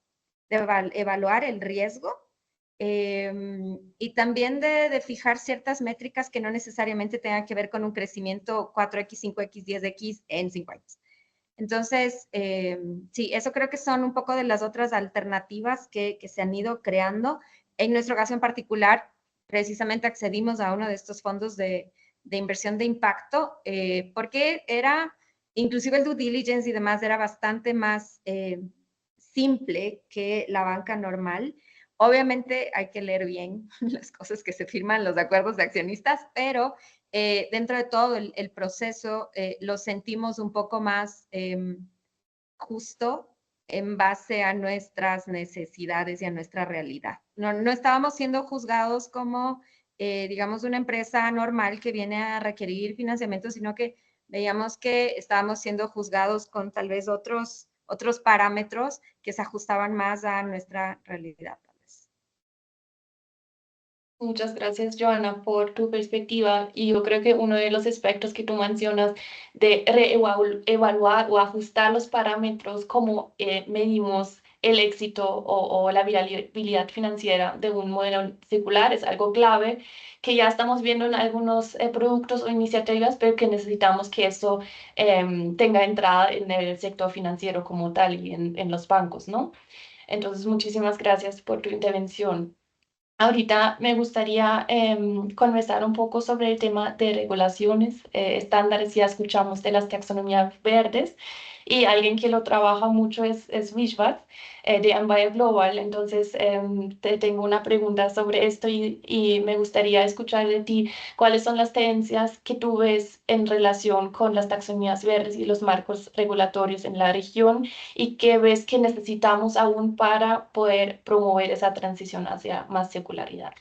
de evaluar el riesgo, y también de fijar ciertas métricas que no necesariamente tengan que ver con un crecimiento 4X, 5X, 10X en 5 años. Entonces, sí, eso creo que son un poco de las otras alternativas que se han ido creando. En nuestro caso en particular, precisamente accedimos a uno de estos fondos de inversión de impacto, porque era, inclusive el due diligence y demás, era bastante más simple que la banca normal. Obviamente hay que leer bien las cosas que se firman, los acuerdos de accionistas, pero dentro de todo el proceso lo sentimos un poco más justo en base a nuestras necesidades y a nuestra realidad. No estábamos siendo juzgados como, digamos, una empresa normal que viene a requerir financiamiento, sino que veíamos que estábamos siendo juzgados con tal vez otros parámetros que se ajustaban más a nuestra realidad. Muchas gracias, Joana, por tu perspectiva. Y yo creo que uno de los aspectos que tú mencionas de evaluar o ajustar los parámetros, como medimos el éxito o la viabilidad financiera de un modelo circular, es algo clave que ya estamos viendo en algunos productos o iniciativas, pero que necesitamos que eso tenga entrada en el sector financiero como tal y en los bancos, ¿no? Entonces, muchísimas gracias por tu intervención. Ahorita me gustaría conversar un poco sobre el tema de regulaciones, estándares. Ya escuchamos de las taxonomías verdes y alguien que lo trabaja mucho es Vishwas de Ambire Global. Entonces, te tengo una pregunta sobre esto y me gustaría escuchar de ti cuáles son las tendencias que tú ves en relación con las taxonomías verdes y los marcos regulatorios en la región y qué ves que necesitamos aún para poder promover esa transición hacia más circularidad.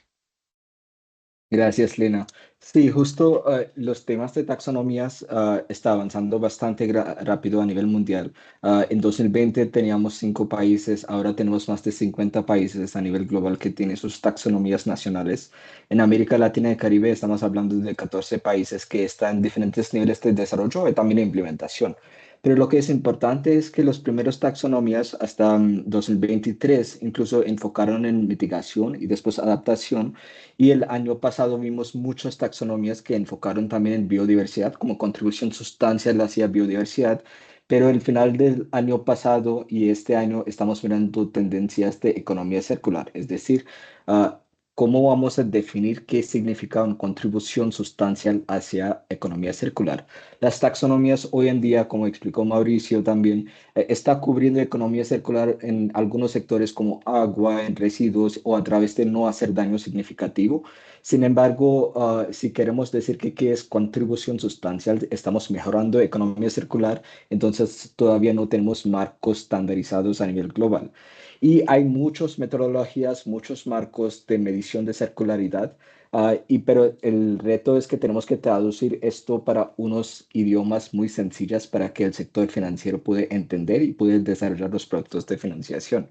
Gracias, Lina. Sí, justo los temas de taxonomías está avanzando bastante rápido a nivel mundial. En 2020 teníamos 5 países, ahora tenemos más de 50 países a nivel global que tienen sus taxonomías nacionales. En América Latina y Caribe estamos hablando de 14 países que están en diferentes niveles de desarrollo y también de implementación. Pero lo que es importante es que los primeros taxonomías hasta 2023 incluso enfocaron en mitigación y después adaptación, y el año pasado vimos muchas taxonomías que enfocaron también en biodiversidad como contribución sustancial hacia biodiversidad, pero el final del año pasado y este año estamos mirando tendencias de economía circular, es decir, ah, cómo vamos a definir qué significa una contribución sustancial hacia economía circular. Las taxonomías hoy en día, como explicó Mauricio también, está cubriendo economía circular en algunos sectores como agua, en residuos o a través de no hacer daño significativo. Sin embargo, si queremos decir que qué es contribución sustancial, estamos mejorando economía circular, entonces todavía no tenemos marcos estandarizados a nivel global. Y hay muchas metodologías, muchos marcos de medición de circularidad. Pero el reto es que tenemos que traducir esto para unos idiomas muy sencillas para que el sector financiero pueda entender y pueda desarrollar los productos de financiación.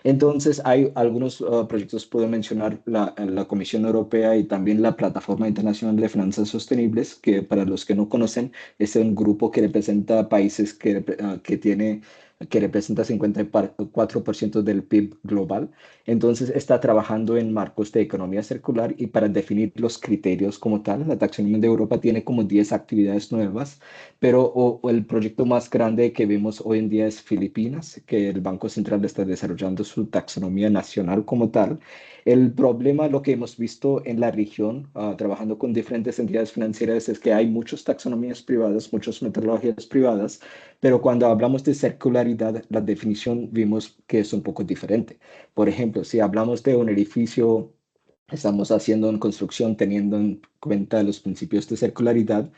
Entonces, hay algunos proyectos, puedo mencionar la Comisión Europea y también la Plataforma Internacional de Finanzas Sostenibles, que para los que no conocen, es un grupo que representa países que representa 54% del PIB global. Entonces, está trabajando en marcos de economía circular y para definir los criterios como tal. La taxonomía de Europa tiene como 10 actividades nuevas, pero o el proyecto más grande que vemos hoy en día es Filipinas, que el Banco Central está desarrollando su taxonomía nacional como tal. El problema, lo que hemos visto en la región, trabajando con diferentes entidades financieras, es que hay muchas taxonomías privadas, muchas metodologías privadas, pero cuando hablamos de circularidad, la definición vimos que es un poco diferente. Por ejemplo, si hablamos de un edificio, estamos haciendo una construcción teniendo en cuenta los principios de circularidad.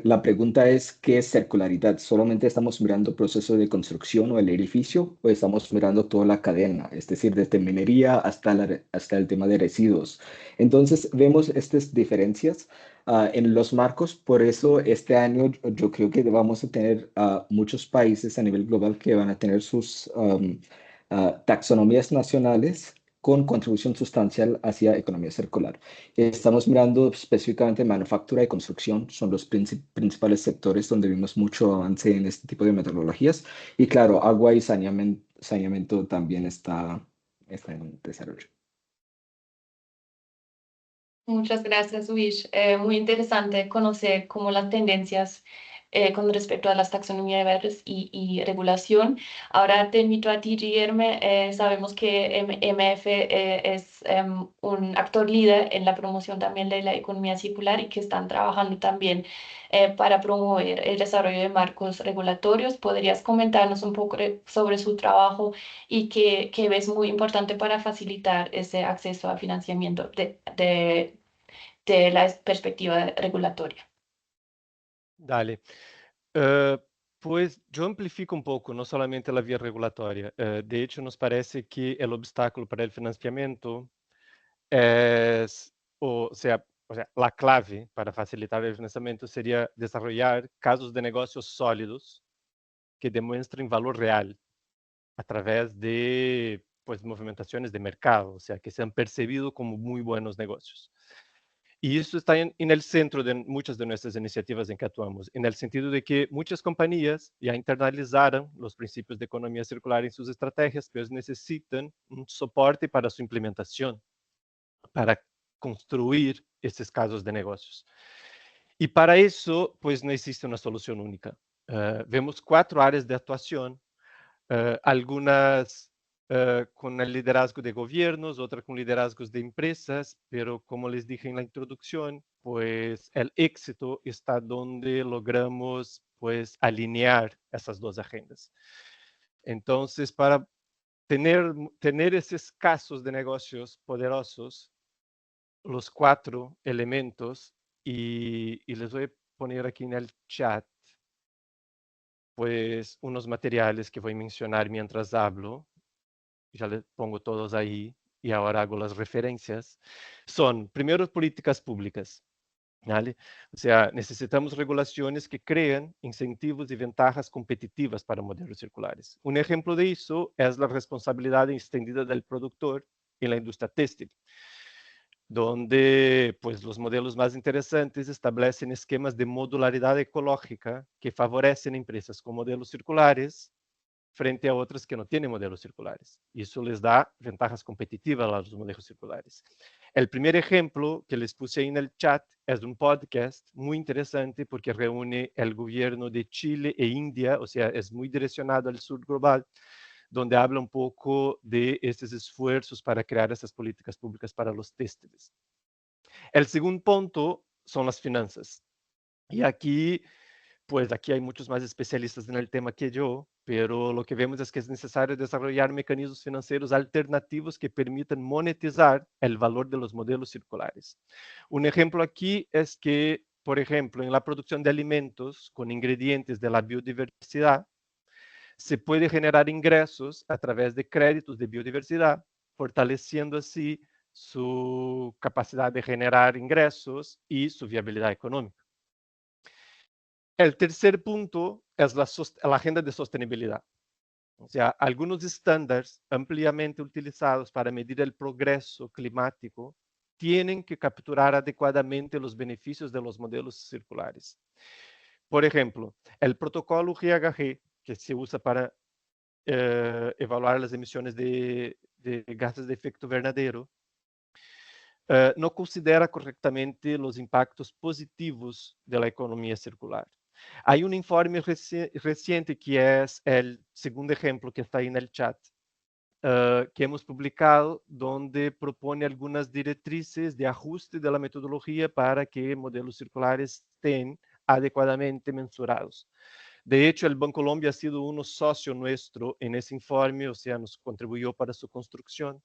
La pregunta es, ¿qué es circularidad? ¿Solamente estamos mirando el proceso de construcción o el edificio o estamos mirando toda la cadena? Es decir, desde minería hasta el tema de residuos. Entonces, vemos estas diferencias en los marcos. Por eso, este año yo creo que vamos a tener muchos países a nivel global que van a tener sus taxonomías nacionales con contribución sustancial hacia economía circular. Estamos mirando específicamente manufactura y construcción, son los principales sectores donde vimos mucho avance en este tipo de metodologías. Y claro, agua y saneamiento también está en desarrollo. Muchas gracias, Wish. Muy interesante conocer cómo las tendencias con respecto a las taxonomías verdes y regulación. Ahora te invito a ti, Guillermo. Sabemos que MF es un actor líder en la promoción también de la economía circular y que están trabajando también para promover el desarrollo de marcos regulatorios. ¿Podrías comentarnos un poco sobre su trabajo y qué ves muy importante para facilitar ese acceso a financiamiento de la perspectiva regulatoria? Dale. Eh, pues yo amplifico un poco, no solamente la vía regulatoria. De hecho, nos parece que el obstáculo para el financiamiento es, o sea, la clave para facilitar el financiamiento sería desarrollar casos de negocios sólidos que demuestren valor real a través de pues, movimentaciones de mercado, o sea, que sean percibidos como muy buenos negocios. Y eso está en el centro de muchas de nuestras iniciativas en que actuamos, en el sentido de que muchas compañías ya internalizaron los principios de economía circular en sus estrategias, pero necesitan un soporte para su implementación, para construir esses casos de negocios. Y para eso, pues no existe una solución única. Vemos 4 áreas de actuación, algunas con el liderazgo de gobiernos, otras con liderazgos de empresas, pero como les dije en la introducción, pues el éxito está donde logramos pues alinear esas dos agendas. Entonces, para tener esos casos de negocios poderosos, los 4 elementos, y les voy a poner aquí en el chat pues unos materiales que voy a mencionar mientras hablo. Ya les pongo todos ahí. y ahora hago las referencias, son, primero, políticas públicas. ¿Vale? O sea, necesitamos regulaciones que creen incentivos y ventajas competitivas para modelos circulares. Un ejemplo de eso es la responsabilidad extendida del productor en la industria textil, donde pues, los modelos más interesantes establecen esquemas de modularidad ecológica que favorecen empresas con modelos circulares frente a otras que no tienen modelos circulares. Y eso les da ventajas competitivas a los modelos circulares. El primer ejemplo que les puse ahí en el chat es un podcast muy interesante porque reúne el gobierno de Chile e India, o sea, es muy direccionado al sur global, donde habla un poco de estos esfuerzos para crear esas políticas públicas para los textiles. El segundo punto son las finanzas. Y aquí pues aquí hay muchos más especialistas en el tema que yo, pero lo que vemos es que es necesario desarrollar mecanismos financieros alternativos que permitan monetizar el valor de los modelos circulares. Un ejemplo aquí es que, por ejemplo, en la producción de alimentos con ingredientes de la biodiversidad, se puede generar ingresos a través de créditos de biodiversidad, fortaleciendo así su capacidad de generar ingresos y su viabilidad económica. El tercer punto es la agenda de sostenibilidad. O sea, algunos estándares ampliamente utilizados para medir el progreso climático tienen que capturar adecuadamente los beneficios de los modelos circulares. Por ejemplo, el protocolo GHG, que se usa para evaluar las emisiones de gases de efecto invernadero, no considera correctamente los impactos positivos de la economía circular. Hay un informe reciente que es el segundo ejemplo que está ahí en el chat, que hemos publicado, donde propone algunas directrices de ajuste de la metodología para que modelos circulares estén adecuadamente mensurados. De hecho, el Bancolombia ha sido un socio nuestro en ese informe, o sea, nos contribuyó para su construcción.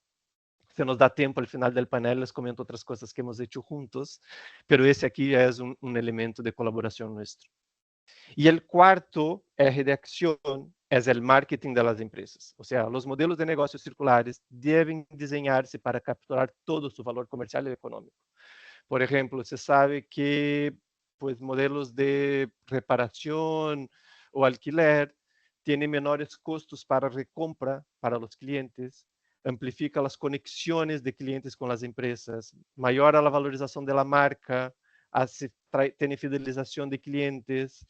Se nos da tiempo al final del panel, les comento otras cosas que hemos hecho juntos, pero ese aquí es un elemento de colaboración nuestro. Y el cuarto eje de acción es el marketing de las empresas. O sea, los modelos de negocios circulares deben diseñarse para capturar todo su valor comercial y económico. Por ejemplo, se sabe que pues, modelos de reparación o alquiler tienen menores costos para recompra para los clientes, amplifica las conexiones de clientes con las empresas, mejora la valorización de la marca, tiene fidelización de clientes.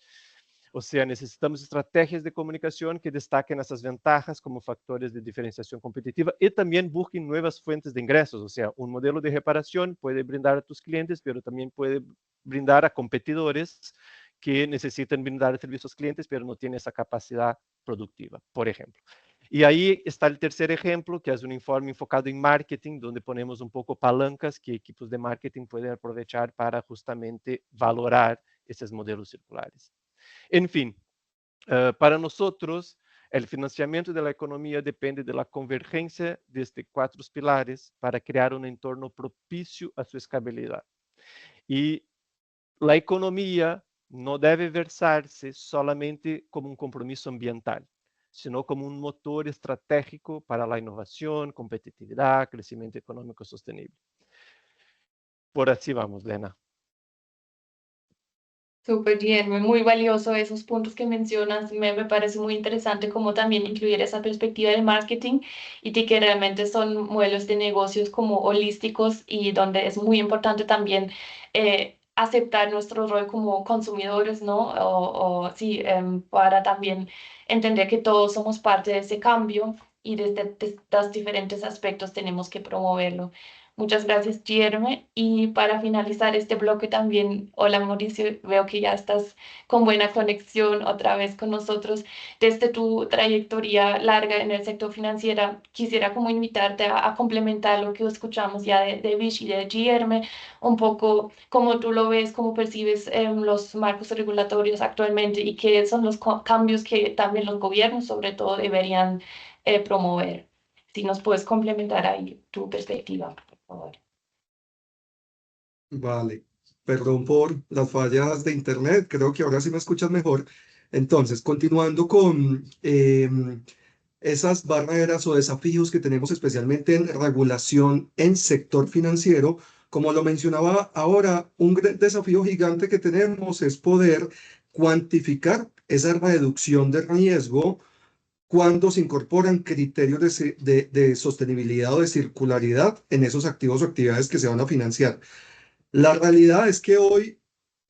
O sea, necesitamos estrategias de comunicación que destaquen esas ventajas como factores de diferenciación competitiva y también busquen nuevas fuentes de ingresos. O sea, un modelo de reparación puede brindar a tus clientes, pero también puede brindar a competidores que necesitan brindar servicios a clientes, pero no tienen esa capacidad productiva, por ejemplo. Y ahí está el tercer ejemplo, que es un informe enfocado en marketing, donde ponemos un poco palancas que equipos de marketing pueden aprovechar para justamente valorar esos modelos circulares. En fin, para nosotros, el financiamiento de la economía depende de la convergencia de estos cuatro pilares para crear un entorno propicio a su escalabilidad. Y la economía no debe versarse solamente como un compromiso ambiental, sino como un motor estratégico para la innovación, competitividad, crecimiento económico sostenible. Por así vamos, Lena. Súper bien, muy valioso esos puntos que mencionas. Me parece muy interesante cómo también incluir esa perspectiva del marketing y de que realmente son modelos de negocios como holísticos y donde es muy importante también aceptar nuestro rol como consumidores, ¿no? O sí, para también entender que todos somos parte de ese cambio y desde estos diferentes aspectos tenemos que promoverlo. Muchas gracias, Guillermo. Y para finalizar este bloque también, hola Mauricio, veo que ya estás con buena conexión otra vez con nosotros. Desde tu trayectoria larga en el sector financiero, quisiera como invitarte a complementar lo que escuchamos ya de Vish y de Guillermo, un poco cómo tú lo ves, cómo percibes los marcos regulatorios actualmente y qué son los cambios que también los gobiernos sobre todo deberían promover. Si nos puedes complementar ahí tu perspectiva. Vale, perdón por las fallas de internet, creo que ahora sí me escuchas mejor. Entonces, continuando con esas barreras o desafíos que tenemos especialmente en regulación en sector financiero. Como lo mencionaba ahora, un desafío gigante que tenemos es poder cuantificar esa reducción de riesgo cuando se incorporan criterios de sostenibilidad o de circularidad en esos activos o actividades que se van a financiar. La realidad es que hoy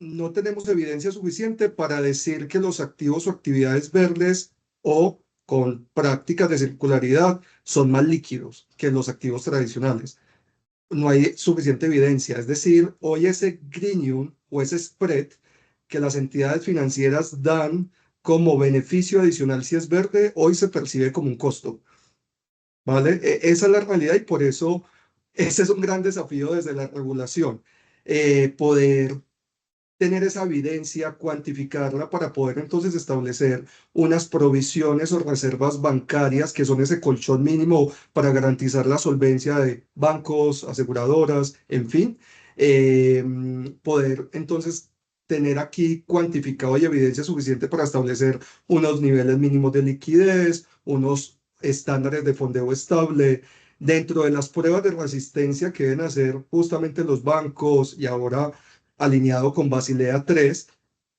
no tenemos evidencia suficiente para decir que los activos o actividades verdes o con prácticas de circularidad son más líquidos que los activos tradicionales. No hay suficiente evidencia. Es decir, hoy ese greenium o ese spread que las entidades financieras dan como beneficio adicional si es verde, hoy se percibe como un costo. ¿Vale? Esa es la realidad y por eso ese es un gran desafío desde la regulación. Poder tener esa evidencia, cuantificarla para poder entonces establecer unas provisiones o reservas bancarias que son ese colchón mínimo para garantizar la solvencia de bancos, aseguradoras, en fin. Poder entonces tener aquí cuantificado y evidencia suficiente para establecer unos niveles mínimos de liquidez, unos estándares de fondeo estable. Dentro de las pruebas de resistencia que deben hacer justamente los bancos y ahora alineado con Basilea 3,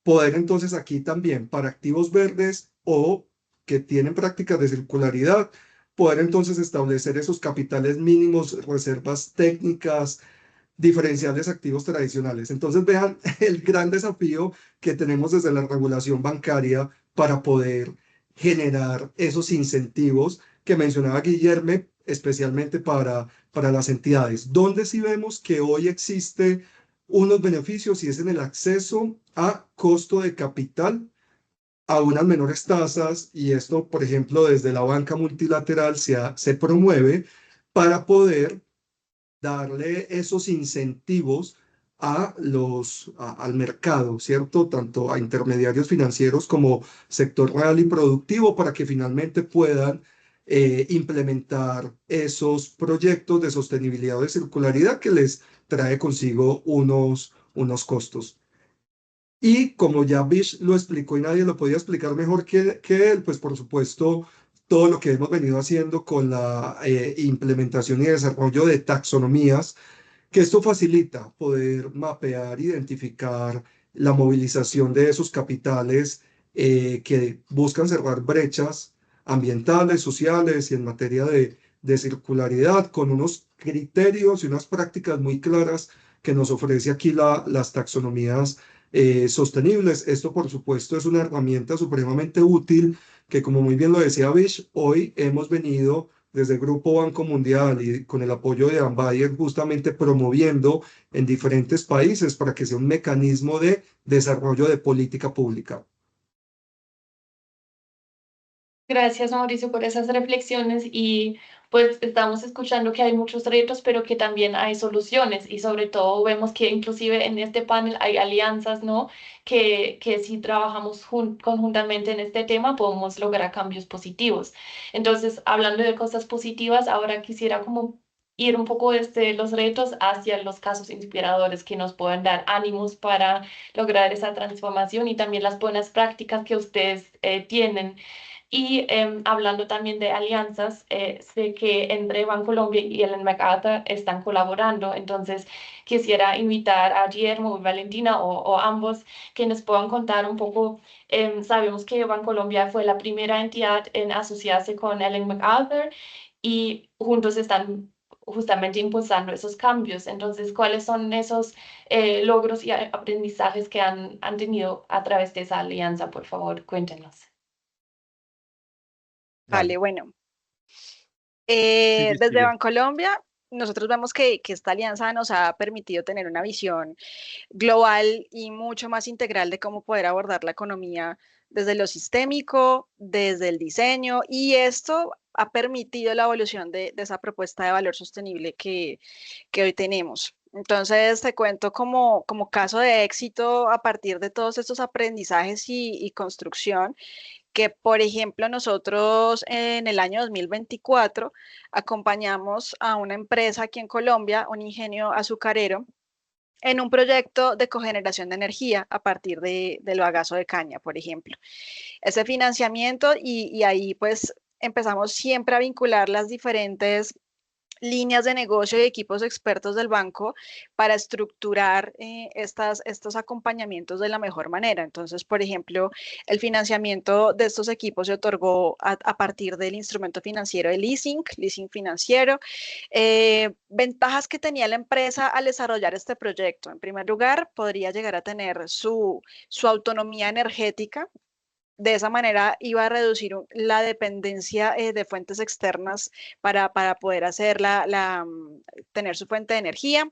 poder entonces aquí también para activos verdes o que tienen prácticas de circularidad, poder entonces establecer esos capitales mínimos, reservas técnicas, diferenciales activos tradicionales. Entonces vean el gran desafío que tenemos desde la regulación bancaria para poder generar esos incentivos que mencionaba Guillermo, especialmente para las entidades, donde sí vemos que hoy existe unos beneficios y es en el acceso a costo de capital a unas menores tasas y esto, por ejemplo, desde la banca multilateral se promueve para poder darle esos incentivos al mercado, ¿cierto? Tanto a intermediarios financieros como sector real y productivo para que finalmente puedan implementar esos proyectos de sostenibilidad o de circularidad que les trae consigo unos costos. Y como ya Bish lo explicó y nadie lo podía explicar mejor que él, pues por supuesto todo lo que hemos venido haciendo con la implementación y desarrollo de taxonomías, que esto facilita poder mapear, identificar la movilización de esos capitales que buscan cerrar brechas ambientales, sociales y en materia de circularidad con unos criterios y unas prácticas muy claras que nos ofrece aquí las taxonomías sostenibles. Esto, por supuesto, es una herramienta supremamente útil que, como muy bien lo decía Bish, hoy hemos venido desde el Grupo Banco Mundial y con el apoyo de Ambayer justamente promoviendo en diferentes países para que sea un mecanismo de desarrollo de política pública. Gracias, Mauricio, por esas reflexiones y pues estamos escuchando que hay muchos retos, pero que también hay soluciones y sobre todo vemos que inclusive en este panel hay alianzas, ¿no? Que si trabajamos conjuntamente en este tema podemos lograr cambios positivos. Entonces, hablando de cosas positivas, ahora quisiera como ir un poco desde los retos hacia los casos inspiradores que nos pueden dar ánimos para lograr esa transformación y también las buenas prácticas que ustedes tienen. Y hablando también de alianzas, sé que entre Bancolombia y Ellen MacArthur están colaborando, entonces quisiera invitar a Guillermo o Valentina o ambos que nos puedan contar un poco. Sabemos que Bancolombia fue la primera entidad en asociarse con Ellen MacArthur y juntos están justamente impulsando esos cambios. Entonces, ¿cuáles son esos logros y aprendizajes que han tenido a través de esa alianza? Por favor, cuéntenos. Vale, bueno. Sí, Desde sigue. Bancolombia, nosotros vemos que esta alianza nos ha permitido tener una visión global y mucho más integral de cómo poder abordar la economía desde lo sistémico, desde el diseño, y esto ha permitido la evolución de esa propuesta de valor sostenible que hoy tenemos. Entonces, te cuento como caso de éxito a partir de todos estos aprendizajes y construcción que, por ejemplo, nosotros en el año 2024 acompañamos a una empresa aquí en Colombia, un ingenio azucarero, en un proyecto de cogeneración de energía a partir del bagazo de caña, por ejemplo. Ese financiamiento y ahí pues empezamos siempre a vincular las diferentes líneas de negocio y equipos expertos del banco para estructurar estos acompañamientos de la mejor manera. Entonces, por ejemplo, el financiamiento de estos equipos se otorgó a partir del instrumento financiero de leasing financiero. Ventajas que tenía la empresa al desarrollar este proyecto. En primer lugar, podría llegar a tener su autonomía energética. De esa manera iba a reducir la dependencia de fuentes externas para poder tener su fuente de energía.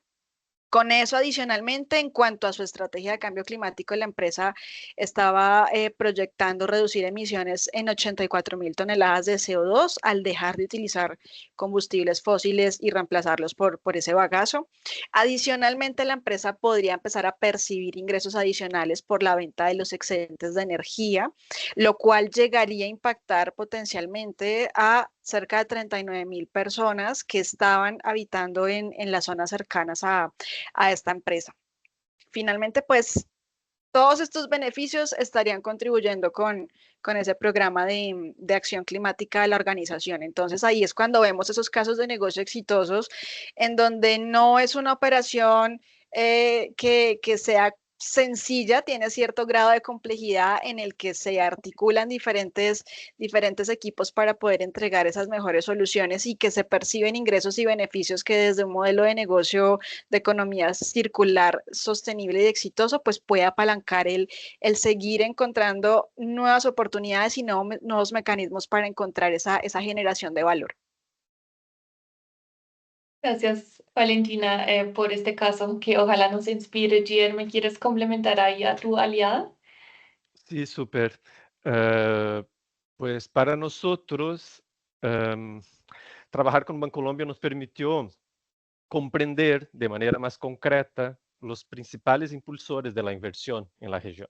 Con eso, adicionalmente, en cuanto a su estrategia de cambio climático, la empresa estaba proyectando reducir emisiones en 84.000 toneladas de CO2 al dejar de utilizar combustibles fósiles y reemplazarlos por ese bagazo. Adicionalmente, la empresa podría empezar a percibir ingresos adicionales por la venta de los excedentes de energía, lo cual llegaría a impactar potencialmente a cerca de 39.000 personas que estaban habitando en las zonas cercanas a esta empresa. Finalmente, pues, todos estos beneficios estarían contribuyendo con ese programa de acción climática de la organización. Entonces, ahí es cuando vemos esos casos de negocio exitosos en donde no es una operación que sea sencilla, tiene cierto grado de complejidad en el que se articulan diferentes equipos para poder entregar esas mejores soluciones y que se perciben ingresos y beneficios que desde un modelo de negocio de economía circular, sostenible y exitoso, pues puede apalancar el seguir encontrando nuevas oportunidades y nuevos mecanismos para encontrar esa generación de valor. Gracias, Valentina, por este caso que ojalá nos inspire. Gian, ¿me quieres complementar ahí a tu aliada? Sí, súper. Pues para nosotros, trabajar con Bancolombia nos permitió comprender de manera más concreta los principales impulsores de la inversión en la región.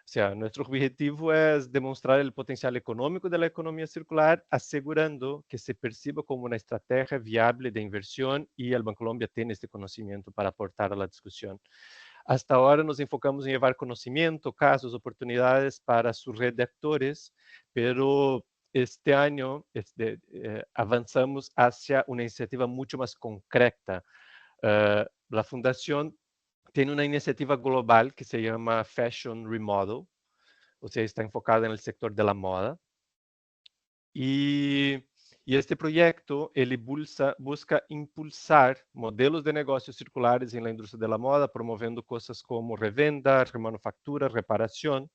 O sea, nuestro objetivo es demostrar el potencial económico de la economía circular, asegurando que se perciba como una estrategia viable de inversión, y el Bancolombia tiene este conocimiento para aportar a la discusión. Hasta ahora nos enfocamos en llevar conocimiento, casos, oportunidades para su red de actores, pero este año avanzamos hacia una iniciativa mucho más concreta. La Fundación tiene una iniciativa global que se llama Fashion Remodel, o sea, está enfocada en el sector de la moda. Y este proyecto, ele busca impulsar modelos de negócios circulares en la industria de la moda, promovendo cosas como revenda, remanufactura, reparación,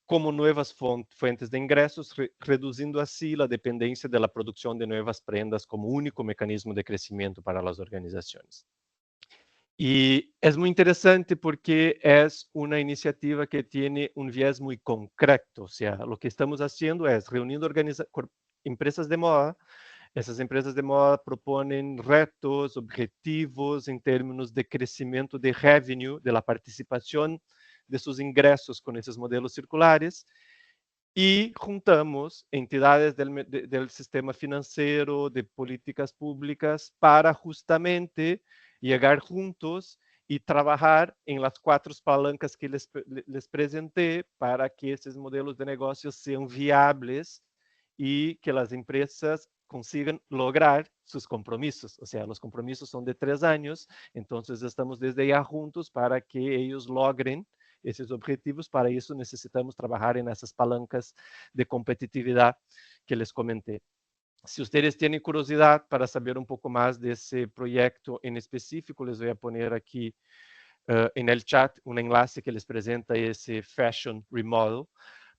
como nuevas fuentes de ingresos, reducindo así la dependencia de la producción de nuevas prendas como único mecanismo de crecimiento para las organizaciones. Y es muy interesante porque es una iniciativa que tiene un viés muy concreto. O sea, lo que estamos haciendo es reuniendo empresas de moda. Essas empresas de moda proponen retos, objetivos en términos de crecimiento de revenue, de la participación de sus ingresos con esos modelos circulares, y juntamos entidades del sistema financiero, de políticas públicas, para justamente llegar juntos y trabajar en las 4 palancas que les presenté para que esses modelos de negocios sean viables y que las empresas consigan lograr sus compromisos. O sea, los compromisos son de 3 años, entonces estamos desde ya juntos para que ellos logren esses objetivos. Para isso, necessitamos trabalhar nessas palancas de competitividade que les comenté. Se vocês têm curiosidade para saber um pouco mais desse projeto em específico, les vou poner aqui en el chat un enlace que les presenta ese Fashion Remodel.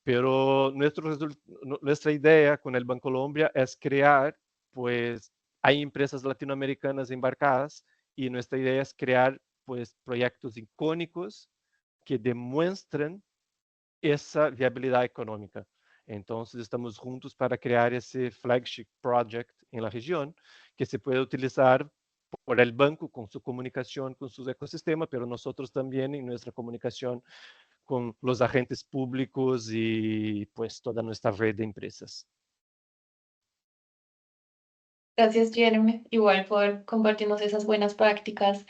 Pero nuestra idea con el Bancolombia es crear, pues hay empresas latinoamericanas embarcadas, y nuestra idea es crear pues proyectos icónicos que demuestren essa viabilidade econômica. Então, estamos juntos para criar esse flagship project em la região, que se pode utilizar por el banco com sua comunicação, com seu ecossistema, pero nosotros também em nossa comunicação com os agentes públicos e pues toda nossa rede de empresas. Gracias, Jeremy, igual por compartirnos esas buenas prácticas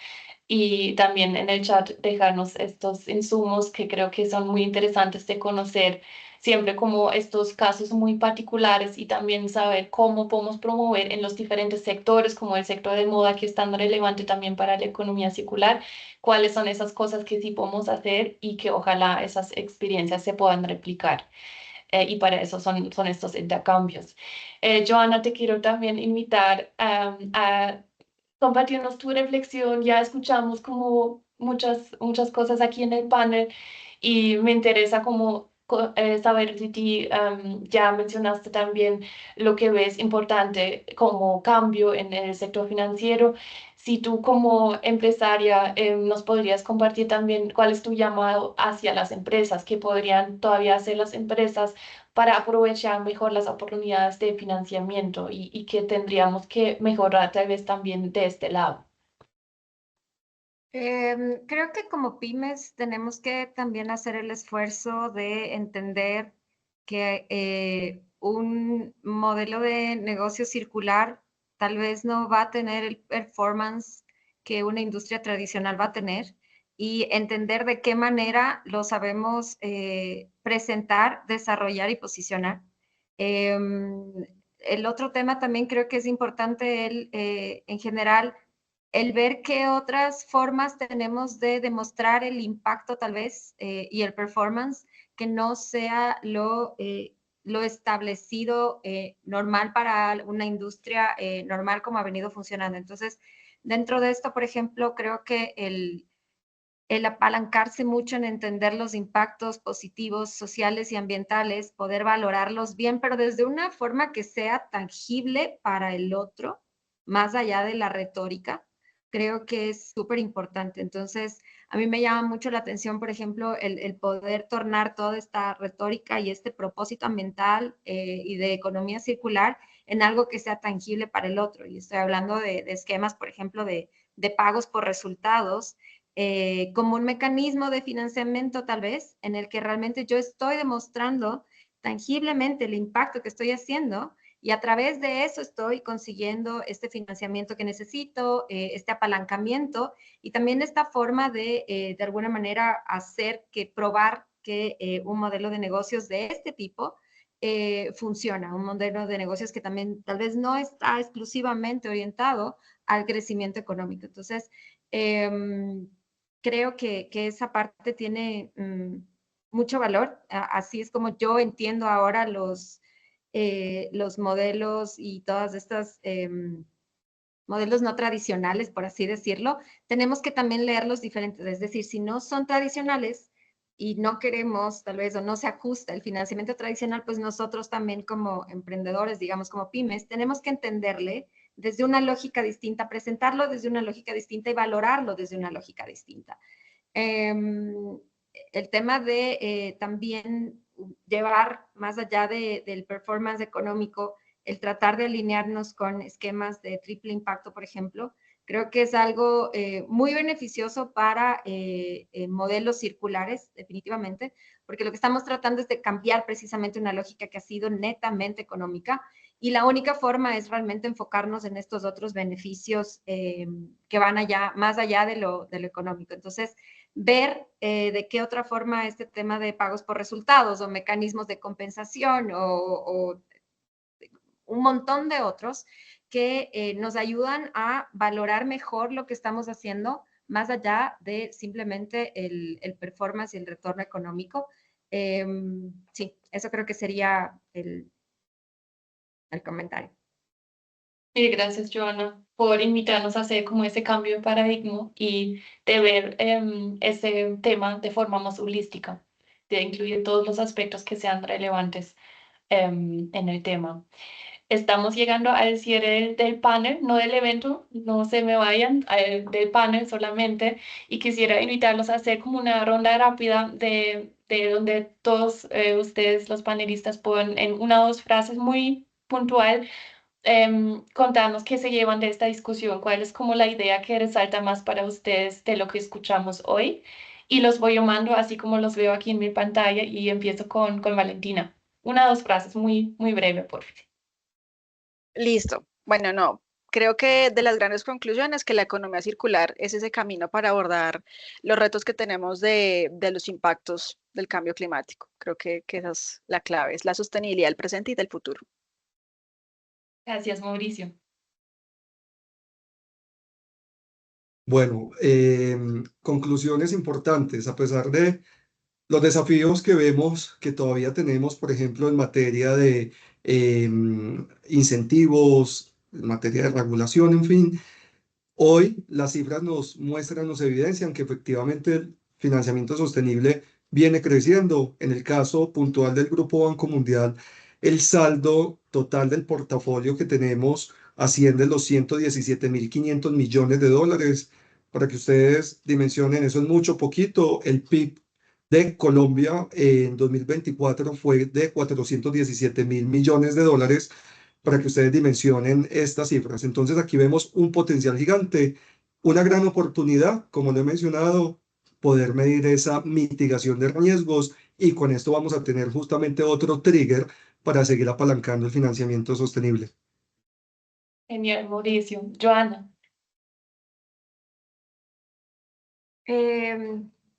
y también en el chat dejarnos estos insumos que creo que son muy interesantes de conocer siempre como estos casos muy particulares y también saber cómo podemos promover en los diferentes sectores, como el sector de moda que es tan relevante también para la economía circular, cuáles son esas cosas que sí podemos hacer y que ojalá esas experiencias se puedan replicar. Y para eso son estos intercambios. Joana, te quiero también invitar a compartirnos tu reflexión. Ya escuchamos como muchas cosas aquí en el panel y me interesa como saber de ti. Ya mencionaste también lo que ves importante como cambio en el sector financiero. Si tú como empresaria nos podrías compartir también cuál es tu llamado hacia las empresas, qué podrían todavía hacer las empresas para aprovechar mejor las oportunidades de financiamiento y que tendríamos que mejorar tal vez también de este lado. Creo que como pymes tenemos que también hacer el esfuerzo de entender que un modelo de negocio circular tal vez no va a tener el performance que una industria tradicional va a tener y entender de qué manera lo sabemos presentar, desarrollar y posicionar. El otro tema también creo que es importante en general el ver qué otras formas tenemos de demostrar el impacto tal vez y el performance que no sea lo establecido normal para una industria normal como ha venido funcionando. Entonces, dentro de esto, por ejemplo, creo que el apalancarse mucho en entender los impactos positivos, sociales y ambientales, poder valorarlos bien, pero desde una forma que sea tangible para el otro, más allá de la retórica, creo que es súper importante. Entonces, a mí me llama mucho la atención, por ejemplo, el poder tornar toda esta retórica y este propósito ambiental y de economía circular en algo que sea tangible para el otro. Y estoy hablando de esquemas, por ejemplo, de pagos por resultados, como un mecanismo de financiamiento tal vez, en el que realmente yo estoy demostrando tangiblemente el impacto que estoy haciendo y a través de eso estoy consiguiendo este financiamiento que necesito, este apalancamiento y también esta forma de alguna manera hacer que probar que un modelo de negocios de este tipo funciona, un modelo de negocios que también tal vez no está exclusivamente orientado al crecimiento económico. Entonces, creo que esa parte tiene mucho valor. Así es como yo entiendo ahora los modelos y todas estas modelos no tradicionales, por así decirlo. Tenemos que también leerlos diferentes. Es decir, si no son tradicionales y no queremos, tal vez, o no se ajusta el financiamiento tradicional, pues nosotros también como emprendedores, digamos como pymes, tenemos que entenderle desde una lógica distinta, presentarlo desde una lógica distinta y valorarlo desde una lógica distinta. El tema de también llevar más allá del performance económico, el tratar de alinearnos con esquemas de triple impacto, por ejemplo, creo que es algo muy beneficioso para modelos circulares, definitivamente, porque lo que estamos tratando es de cambiar precisamente una lógica que ha sido netamente económica y la única forma es realmente enfocarnos en estos otros beneficios que van allá, más allá de lo económico. Entonces, ver de qué otra forma este tema de pagos por resultados o mecanismos de compensación o un montón de otros que nos ayudan a valorar mejor lo que estamos haciendo más allá de simplemente el performance y el retorno económico. Sí, eso creo que sería el comentario. Y gracias, Joana, por invitarnos a hacer como ese cambio de paradigma y de ver ese tema de forma más holística, de incluir todos los aspectos que sean relevantes en el tema. Estamos llegando al cierre del panel, no del evento, no se me vayan, del panel solamente, y quisiera invitarlos a hacer como una ronda rápida de donde todos ustedes, los panelistas, puedan en una o dos frases muy puntual contarnos qué se llevan de esta discusión, cuál es como la idea que resalta más para ustedes de lo que escuchamos hoy. Y los voy llamando así como los veo aquí en mi pantalla y empiezo con Valentina. Una o dos frases muy breve, por favor. Listo. Bueno, no, creo que de las grandes conclusiones que la economía circular es ese camino para abordar los retos que tenemos de los impactos del cambio climático. Creo que esa es la clave, es la sostenibilidad del presente y del futuro. Gracias, Mauricio. Bueno, conclusiones importantes, a pesar de los desafíos que vemos que todavía tenemos, por ejemplo, en materia de incentivos, en materia de regulación, en fin. Hoy las cifras nos muestran, nos evidencian que efectivamente el financiamiento sostenible viene creciendo. En el caso puntual del Grupo Banco Mundial, el saldo total del portafolio que tenemos asciende a los 117.500 millones de dólares. Para que ustedes dimensionen, eso es mucho, poquito. El PIB de Colombia en 2024 fue de 417.000 millones de dólares, para que ustedes dimensionen estas cifras. Entonces aquí vemos un potencial gigante, una gran oportunidad, como lo he mencionado, poder medir esa mitigación de riesgos, y con esto vamos a tener justamente otro trigger para seguir apalancando el financiamiento sostenible. Genial, Mauricio. Joana.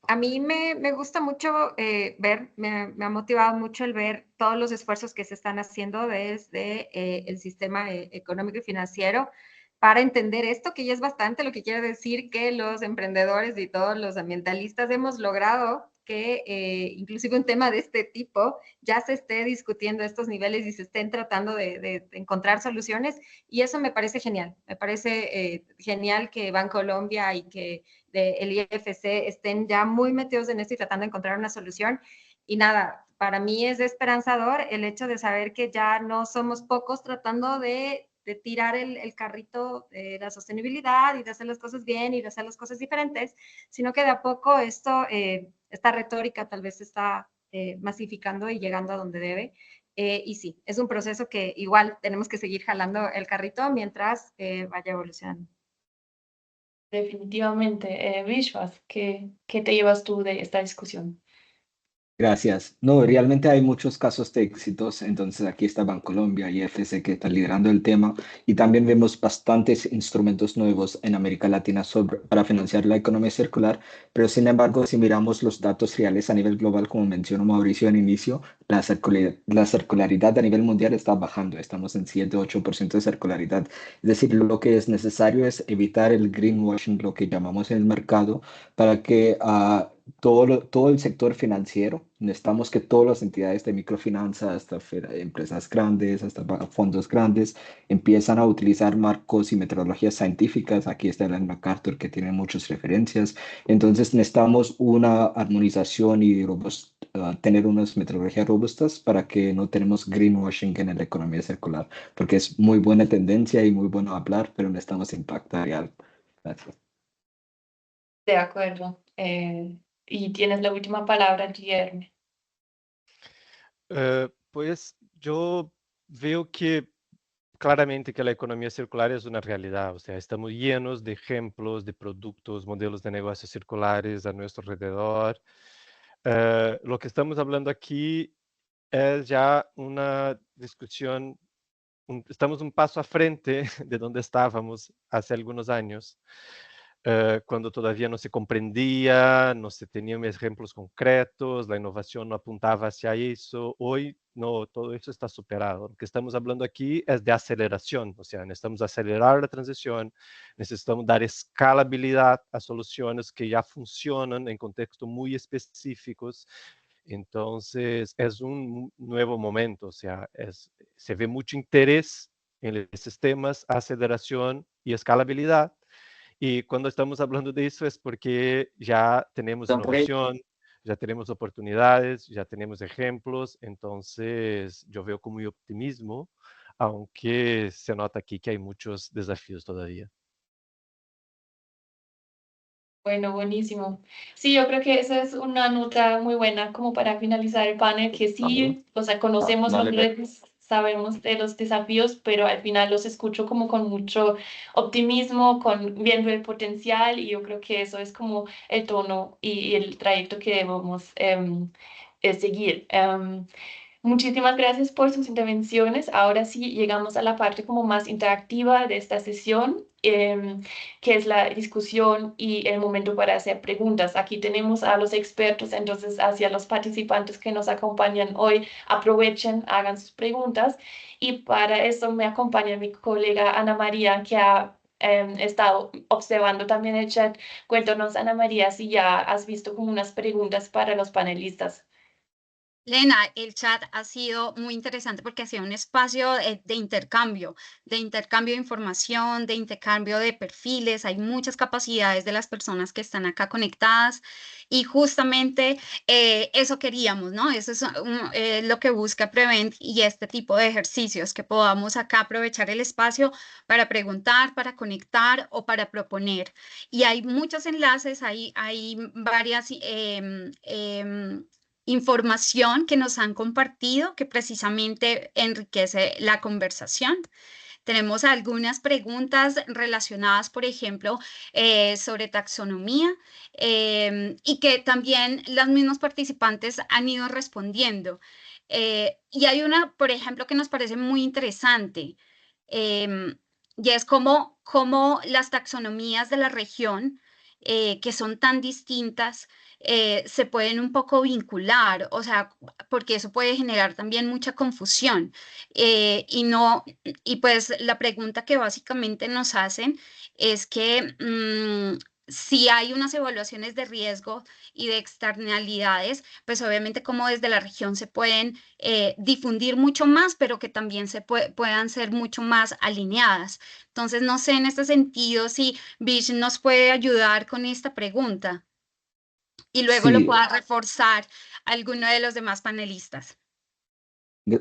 A mí me gusta mucho ver, me ha motivado mucho el ver todos los esfuerzos que se están haciendo desde el sistema económico y financiero para entender esto, que ya es bastante, lo que quiere decir que los emprendedores y todos los ambientalistas hemos logrado que inclusive un tema de este tipo ya se esté discutiendo a estos niveles y se estén tratando de encontrar soluciones, y eso me parece genial. Me parece genial que Bancolombia y que el IFC estén ya muy metidos en esto y tratando de encontrar una solución. Y nada, para mí es esperanzador el hecho de saber que ya no somos pocos tratando de tirar el carrito de la sostenibilidad y de hacer las cosas bien y de hacer las cosas diferentes, sino que de a poco esta retórica tal vez se está masificando y llegando a donde debe. Y sí, es un proceso que igual tenemos que seguir jalando el carrito mientras vaya evolucionando. Definitivamente. Vishwas, ¿qué te llevas tú de esta discusión? Gracias. No, realmente hay muchos casos de éxitos. Entonces aquí está Bancolombia y IFC que está liderando el tema, y también vemos bastantes instrumentos nuevos en América Latina para financiar la economía circular. Pero sin embargo, si miramos los datos reales a nivel global, como mencionó Mauricio al inicio, la circularidad a nivel mundial está bajando. Estamos en 7-8% de circularidad. Es decir, lo que es necesario es evitar el greenwashing, lo que llamamos en el mercado, para que todo el sector financiero, necesitamos que todas las entidades de microfinanzas, hasta empresas grandes, hasta fondos grandes, empiezan a utilizar marcos y metodologías científicas. Aquí está Ellen MacArthur, que tiene muchas referencias. Entonces necesitamos una armonización y tener unas metodologías robustas para que no tenemos greenwashing en la economía circular, porque es muy buena tendencia y muy bueno hablar, pero necesitamos impacto real. Gracias. De acuerdo. Y tienes la última palabra, Guillermo. Pues yo veo que claramente que la economía circular es una realidad. O sea, estamos llenos de ejemplos de productos, modelos de negocios circulares a nuestro alrededor. Lo que estamos hablando aquí es ya una discusión, estamos un paso a frente de donde estábamos hace algunos años, cuando todavía no se comprendía, no se tenían ejemplos concretos, la innovación no apuntaba hacia eso. Hoy no, todo eso está superado. Lo que estamos hablando aquí es de aceleración, o sea, necesitamos acelerar la transición, necesitamos dar escalabilidad a soluciones que ya funcionan en contextos muy específicos. Entonces, es un nuevo momento, o sea, se ve mucho interés en estos temas, aceleración y escalabilidad. Y cuando estamos hablando de eso es porque ya tenemos innovación, ya tenemos oportunidades, ya tenemos ejemplos. Entonces, yo veo con muy optimismo, aunque se nota aquí que hay muchos desafíos todavía. Bueno, buenísimo. Sí, yo creo que esa es una nota muy buena como para finalizar el panel, que sí, o sea, conocemos los retos, sabemos de los desafíos, pero al final los escucho como con mucho optimismo, viendo el potencial, y yo creo que eso es como el tono y el trayecto que debemos seguir. Muchísimas gracias por sus intervenciones. Ahora sí llegamos a la parte como más interactiva de esta sesión, que es la discusión y el momento para hacer preguntas. Aquí tenemos a los expertos, entonces hacia los participantes que nos acompañan hoy, aprovechen, hagan sus preguntas. Y para eso me acompaña mi colega Ana María, que ha estado observando también el chat. Cuéntanos, Ana María, si ya has visto como unas preguntas para los panelistas. Lena, el chat ha sido muy interesante porque ha sido un espacio de intercambio de información, de intercambio de perfiles. Hay muchas capacidades de las personas que están acá conectadas y justamente eso queríamos, ¿no? Eso es lo que busca Prevent y este tipo de ejercicios, que podamos acá aprovechar el espacio para preguntar, para conectar o para proponer. Y hay muchos enlaces, hay varias información que nos han compartido que precisamente enriquece la conversación. Tenemos algunas preguntas relacionadas, por ejemplo, sobre taxonomía y que también los mismos participantes han ido respondiendo. Y hay una, por ejemplo, que nos parece muy interesante y es cómo las taxonomías de la región, que son tan distintas, se pueden un poco vincular, o sea, porque eso puede generar también mucha confusión. Y pues la pregunta que básicamente nos hacen es que si hay unas evaluaciones de riesgo y de externalidades, pues obviamente como desde la región se pueden difundir mucho más, pero que también puedan ser mucho más alineadas. Entonces, no sé en este sentido si Vish nos puede ayudar con esta pregunta y luego lo Sí, pueda reforzar alguno de los demás panelistas.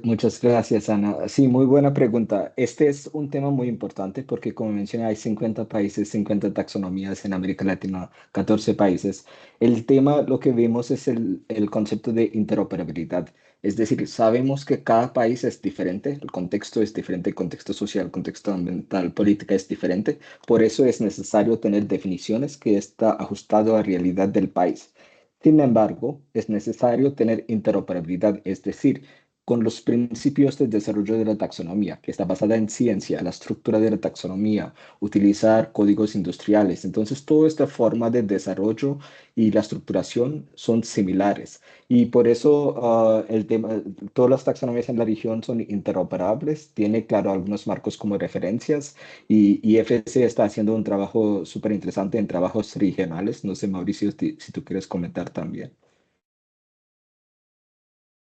muchas gracias, Ana. Sí, muy buena pregunta. Este es un tema muy importante porque, como mencioné, hay 50 países, 50 taxonomías en América Latina, 14 países. El tema, lo que vemos es el concepto de interoperabilidad. Es decir, sabemos que cada país es diferente, el contexto es diferente, el contexto social, el contexto ambiental, política es diferente. Por eso es necesario tener definiciones que está ajustado a la realidad del país. Sin embargo, es necesario tener interoperabilidad, es decir, con los principios de desarrollo de la taxonomía, que está basada en ciencia, la estructura de la taxonomía, utilizar códigos industriales. Entonces, toda esta forma de desarrollo y la estructuración son similares. Y por eso el tema, todas las taxonomías en la región son interoperables, tiene, claro, algunos marcos como referencias y IFC está haciendo un trabajo súper interesante en trabajos regionales. No sé, Mauricio, si tú quieres comentar también.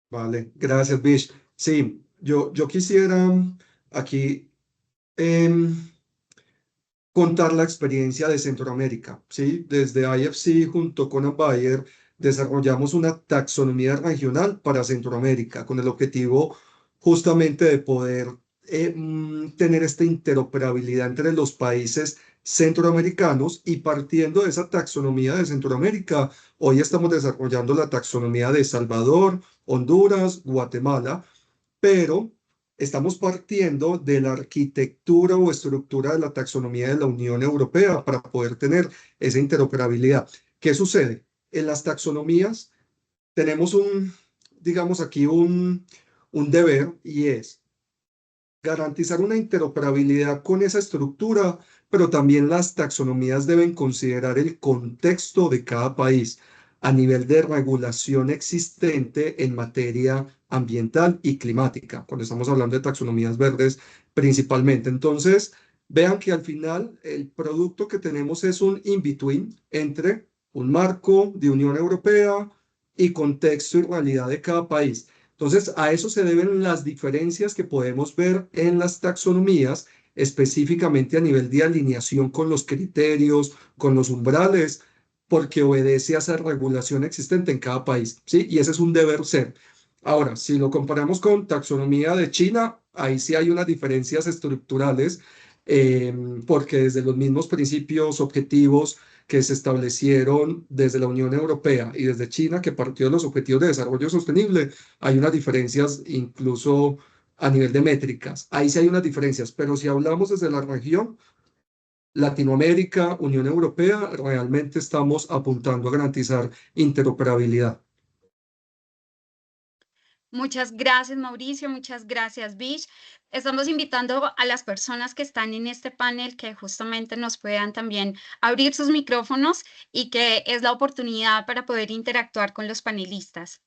Vale, gracias, Bish. Sí, yo quisiera aquí em, contar la experiencia de Centroamérica, ¿sí? Desde IFC junto con Bayer desarrollamos una taxonomía regional para Centroamérica con el objetivo justamente de poder tener esta interoperabilidad entre los países centroamericanos y partiendo de esa taxonomía de Centroamérica, hoy estamos desarrollando la taxonomía de Salvador, Honduras, Guatemala, pero estamos partiendo de la arquitectura o estructura de la taxonomía de la Unión Europea para poder tener esa interoperabilidad. ¿Qué sucede? En las taxonomías tenemos digamos aquí, un deber y es garantizar una interoperabilidad con esa estructura, pero también las taxonomías deben considerar el contexto de cada país a nivel de regulación existente en materia ambiental y climática, cuando estamos hablando de taxonomías verdes principalmente. Entonces, vean que al final el producto que tenemos es un in-between entre un marco de Unión Europea y contexto y realidad de cada país. Entonces, a eso se deben las diferencias que podemos ver en las taxonomías, específicamente a nivel de alineación con los criterios, con los umbrales, porque obedece a esa regulación existente en cada país, ¿sí? Y ese es un deber ser. Ahora, si lo comparamos con taxonomía de China, ahí sí hay unas diferencias estructurales, porque desde los mismos principios objetivos que se establecieron desde la Unión Europea y desde China, que partió de los Objetivos de Desarrollo Sostenible, hay unas diferencias incluso a nivel de métricas. Ahí sí hay unas diferencias, pero si hablamos desde la región, Latinoamérica, Unión Europea, realmente estamos apuntando a garantizar interoperabilidad. Muchas gracias, Mauricio. Muchas gracias, Vish. Estamos invitando a las personas que están en este panel que justamente nos puedan también abrir sus micrófonos y que es la oportunidad para poder interactuar con los panelistas.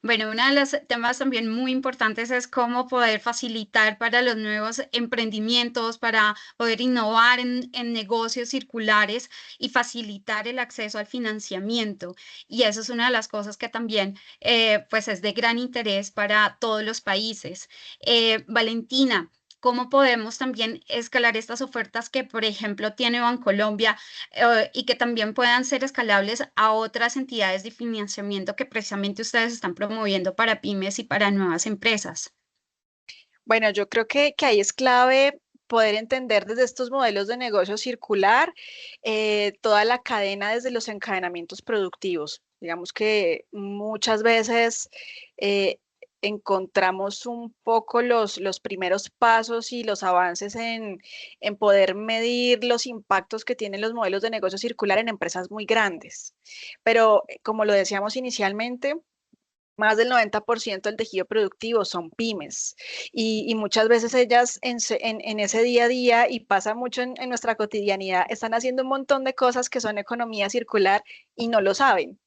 Bueno, uno de los temas también muy importantes es cómo poder facilitar para los nuevos emprendimientos, para poder innovar en negocios circulares y facilitar el acceso al financiamiento. Y eso es una de las cosas que también pues es de gran interés para todos los países. Valentina, ¿cómo podemos también escalar estas ofertas que, por ejemplo, tiene Bancolombia y que también puedan ser escalables a otras entidades de financiamiento que precisamente ustedes están promoviendo para pymes y para nuevas empresas? Bueno, yo creo que ahí es clave poder entender desde estos modelos de negocio circular toda la cadena desde los encadenamientos productivos. Digamos que muchas veces encontramos un poco los primeros pasos y los avances en poder medir los impactos que tienen los modelos de negocio circular en empresas muy grandes. Pero como lo decíamos inicialmente, más del 90% del tejido productivo son pymes y muchas veces ellas en ese día a día, y pasa mucho en nuestra cotidianidad, están haciendo un montón de cosas que son economía circular y no lo saben.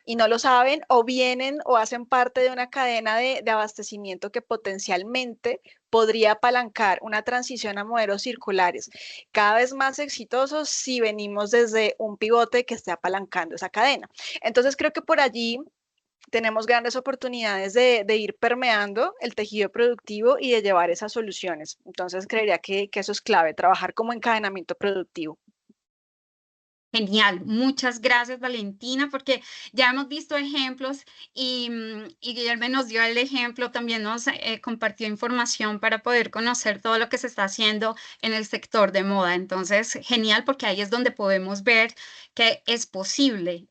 Y no lo saben o vienen o hacen parte de una cadena de abastecimiento que potencialmente podría apalancar una transición a modelos circulares cada vez más exitosos si venimos desde un pivote que esté apalancando esa cadena. Entonces creo que por allí tenemos grandes oportunidades de ir permeando el tejido productivo y de llevar esas soluciones. Entonces, creería que eso es clave, trabajar como encadenamiento productivo. Genial, muchas gracias Valentina, porque ya hemos visto ejemplos y Guillermo nos dio el ejemplo, también nos compartió información para poder conocer todo lo que se está haciendo en el sector de moda. Entonces, genial, porque ahí es donde podemos ver que es posible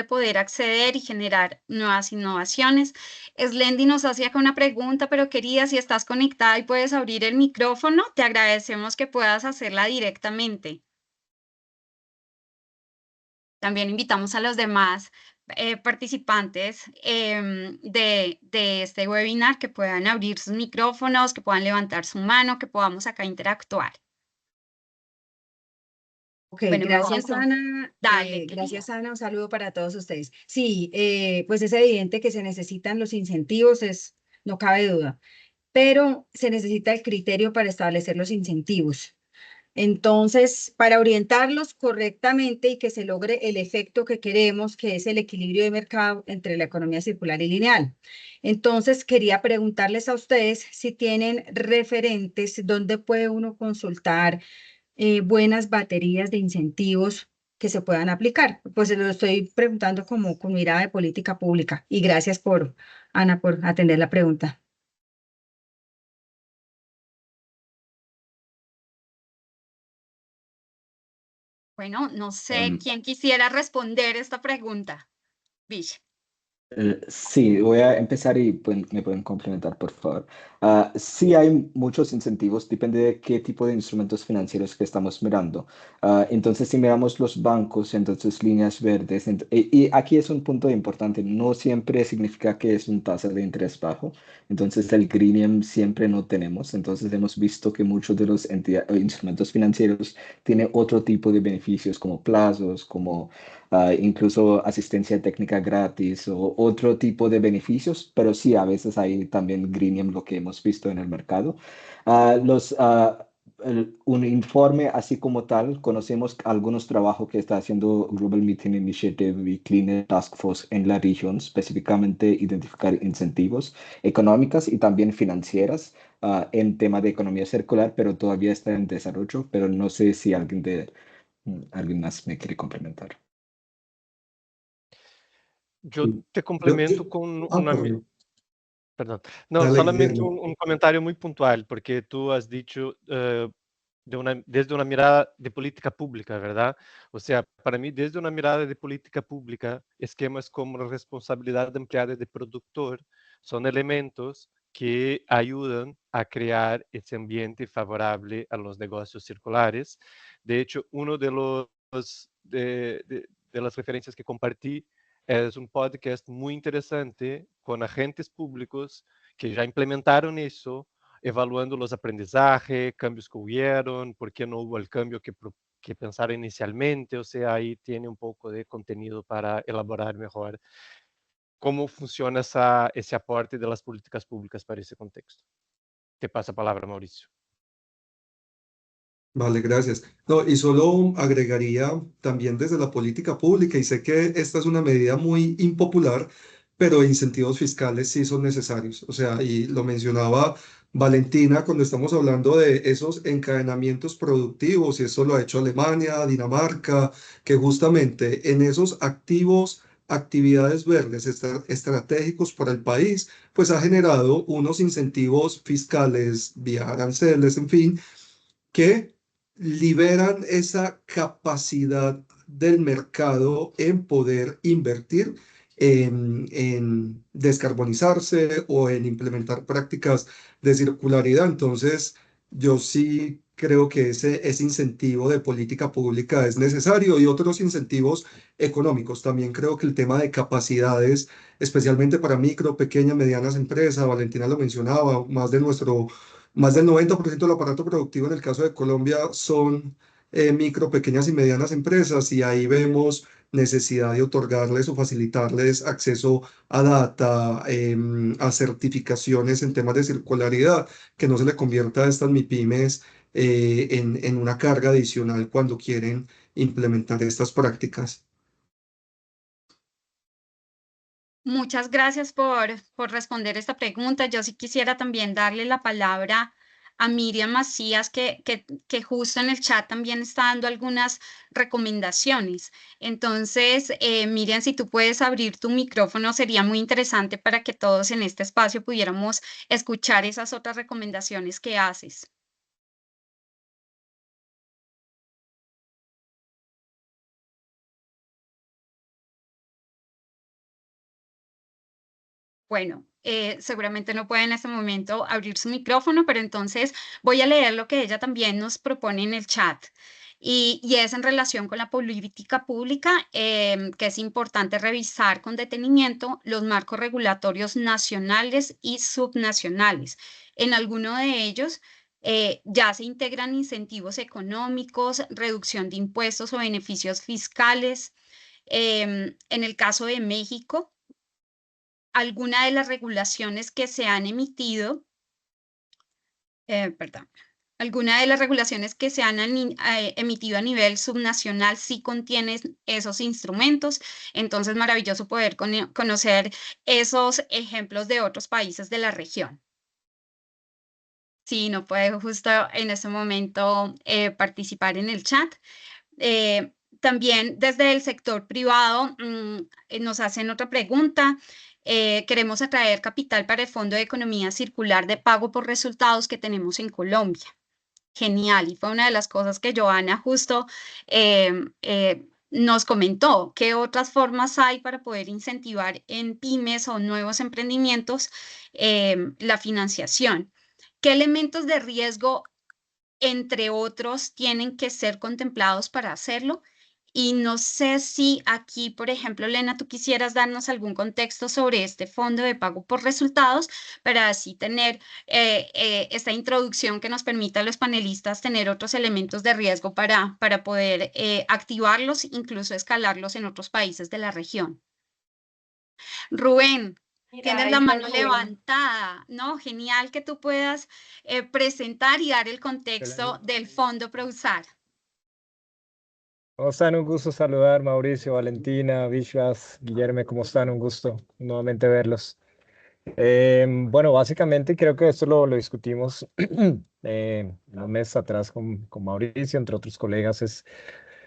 poder acceder y generar nuevas innovaciones. Slendy nos hacía una pregunta, pero querida, si estás conectada y puedes abrir el micrófono, te agradecemos que puedas hacerla directamente. También invitamos a los demás participantes de este webinar que puedan abrir sus micrófonos, que puedan levantar su mano, que podamos acá interactuar. Ok, Bueno, gracias Ana. Dale, gracias Ana, un saludo para todos ustedes. Sí, pues es evidente que se necesitan los incentivos, no cabe duda, pero se necesita el criterio para establecer los incentivos. Entonces, para orientarlos correctamente y que se logre el efecto que queremos, que es el equilibrio de mercado entre la economía circular y lineal. Entonces, quería preguntarles a ustedes si tienen referentes donde puede uno consultar buenas baterías de incentivos que se puedan aplicar. Pues se lo estoy preguntando como con mirada de política pública. Y gracias Ana, por atender la pregunta. Bueno, no sé quién quisiera responder esta pregunta. Vish. Sí, voy a empezar y me pueden complementar, por favor. Sí hay muchos incentivos, depende de qué tipo de instrumentos financieros que estamos mirando. Entonces, si miramos los bancos, entonces líneas verdes, y aquí es un punto importante, no siempre significa que es un tasa de interés bajo, entonces el Greenium siempre no tenemos, entonces hemos visto que muchos de los instrumentos financieros tienen otro tipo de beneficios como plazos, como incluso asistencia técnica gratis o otro tipo de beneficios, pero sí, a veces hay también Greenium, lo que hemos visto en el mercado. Un informe así como tal, conocemos algunos trabajos que está haciendo Global Meeting Initiative y Clean Task Force en la región, específicamente identificar incentivos económicas y también financieras en tema de economía circular, pero todavía está en desarrollo, pero no sé si alguien más me quiere complementar. Yo te complemento con una... Perdón. No, Dale, solamente Guillermo. un comentario muy puntual, porque tú has dicho desde una mirada de política pública, ¿verdad? O sea, para mí, desde una mirada de política pública, esquemas como la responsabilidad ampliada de productor son elementos que ayudan a crear ese ambiente favorable a los negocios circulares. De hecho, uno de las referencias que compartí es un podcast muy interesante con agentes públicos que ya implementaron eso, evaluando los aprendizajes, cambios que hubieron, por qué no hubo el cambio que pensaron inicialmente. O sea, ahí tiene un poco de contenido para elaborar mejor cómo funciona ese aporte de las políticas públicas para ese contexto. Te paso la palabra, Mauricio. Vale, gracias. No, y solo agregaría también desde la política pública, y sé que esta es una medida muy impopular, pero incentivos fiscales sí son necesarios. O sea, y lo mencionaba Valentina cuando estamos hablando de esos encadenamientos productivos, y eso lo ha hecho Alemania, Dinamarca, que justamente en esos activos, actividades verdes estratégicos para el país, pues ha generado unos incentivos fiscales vía aranceles, en fin, que liberan esa capacidad del mercado en poder invertir en descarbonizarse o en implementar prácticas de circularidad. Entonces, yo sí creo que ese incentivo de política pública es necesario, y otros incentivos económicos. También creo que el tema de capacidades, especialmente para micro, pequeñas, medianas empresas, Valentina lo mencionaba, más del 90% del aparato productivo en el caso de Colombia son micro, pequeñas y medianas empresas, y ahí vemos necesidad de otorgarles o facilitarles acceso a data, a certificaciones en temas de circularidad, que no se le convierta a estas MIPYMES en una carga adicional cuando quieren implementar estas prácticas. Muchas gracias por responder esta pregunta. Yo sí quisiera también darle la palabra a Miriam Macías, que justo en el chat también está dando algunas recomendaciones. Entonces, Miriam, si tú puedes abrir tu micrófono, sería muy interesante para que todos en este espacio pudiéramos escuchar esas otras recomendaciones que haces. Bueno, seguramente no puede en este momento abrir su micrófono, pero entonces voy a leer lo que ella también nos propone en el chat. Y es en relación con la política pública, que es importante revisar con detenimiento los marcos regulatorios nacionales y subnacionales. En alguno de ellos ya se integran incentivos económicos, reducción de impuestos o beneficios fiscales. En el caso de México, alguna de las regulaciones que se han emitido, alguna de las regulaciones que se han emitido a nivel subnacional sí contienen esos instrumentos. Entonces, maravilloso poder conocer esos ejemplos de otros países de la región. Sí, no puede justo en este momento participar en el chat. También desde el sector privado nos hacen otra pregunta. Queremos atraer capital para el Fondo de Economía Circular de pago por resultados que tenemos en Colombia. Genial, y fue una de las cosas que Joana justo nos comentó. ¿Qué otras formas hay para poder incentivar en pymes o nuevos emprendimientos la financiación? ¿Qué elementos de riesgo, entre otros, tienen que ser contemplados para hacerlo? Y no sé si aquí, por ejemplo, Lena, tú quisieras darnos algún contexto sobre este fondo de pago por resultados para así tener esta introducción que nos permita a los panelistas tener otros elementos de riesgo para poder activarlos, incluso escalarlos en otros países de la región. Rubén, tienes la mano levantada, ¿no? Genial que tú puedas presentar y dar el contexto del fondo ProUSAR. ¿Cómo están? Un gusto saludar, Mauricio, Valentina, Vishwas, Guillermo, ¿cómo están? Un gusto nuevamente verlos. Bueno, básicamente creo que esto lo discutimos unos meses atrás con Mauricio, entre otros colegas.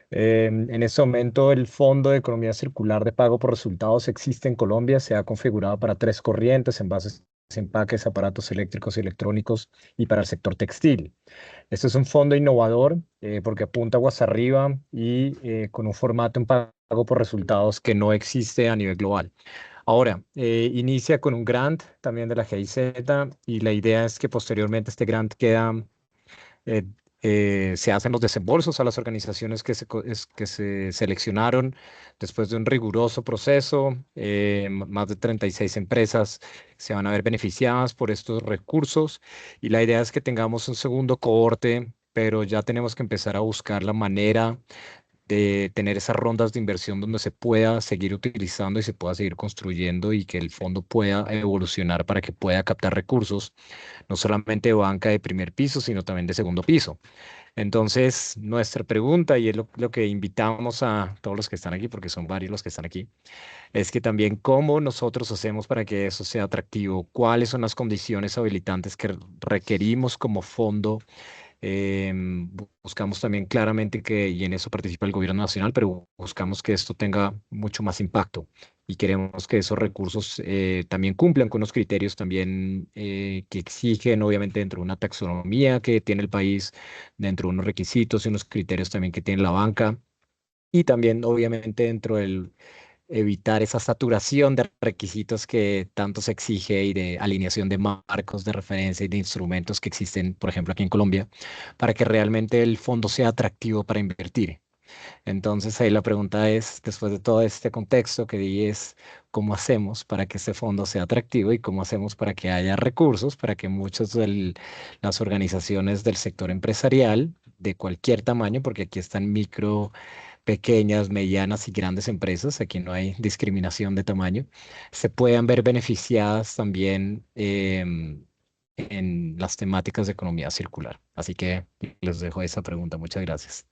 En este momento el Fondo de Economía Circular de Pago por Resultados existe en Colombia, se ha configurado para 3 corrientes: envases, empaques, aparatos eléctricos y electrónicos, y para el sector textil. Este es un fondo innovador porque apunta aguas arriba y con un formato en pago por resultados que no existe a nivel global. Ahora, inicia con un grant también de la GIZ, y la idea es que posteriormente este grant queda Se hacen los desembolsos a las organizaciones que se seleccionaron después de un riguroso proceso. Más de 36 empresas se van a ver beneficiadas por estos recursos y la idea es que tengamos un segundo cohorte, pero ya tenemos que empezar a buscar la manera de tener esas rondas de inversión donde se pueda seguir utilizando y se pueda seguir construyendo y que el fondo pueda evolucionar para que pueda captar recursos, no solamente de banca de primer piso, sino también de segundo piso. Entonces, nuestra pregunta, y es lo que invitamos a todos los que están aquí, porque son varios los que están aquí, es que también cómo nosotros hacemos para que eso sea atractivo, cuáles son las condiciones habilitantes que requerimos como fondo. Buscamos también claramente que, y en eso participa el gobierno nacional, pero buscamos que esto tenga mucho más impacto y queremos que esos recursos también cumplan con unos criterios también que exigen, obviamente, dentro de una taxonomía que tiene el país, dentro de unos requisitos y unos criterios también que tiene la banca y también, obviamente, dentro del evitar esa saturación de requisitos que tanto se exige y de alineación de marcos de referencia y de instrumentos que existen, por ejemplo, aquí en Colombia, para que realmente el fondo sea atractivo para invertir. Entonces, ahí la pregunta es, después de todo este contexto que di, es cómo hacemos para que este fondo sea atractivo y cómo hacemos para que haya recursos, para que muchas de las organizaciones del sector empresarial, de cualquier tamaño, porque aquí están micro, pequeñas, medianas y grandes empresas, aquí no hay discriminación de tamaño, se puedan ver beneficiadas también en las temáticas de economía circular. Así que les dejo esa pregunta. Muchas gracias.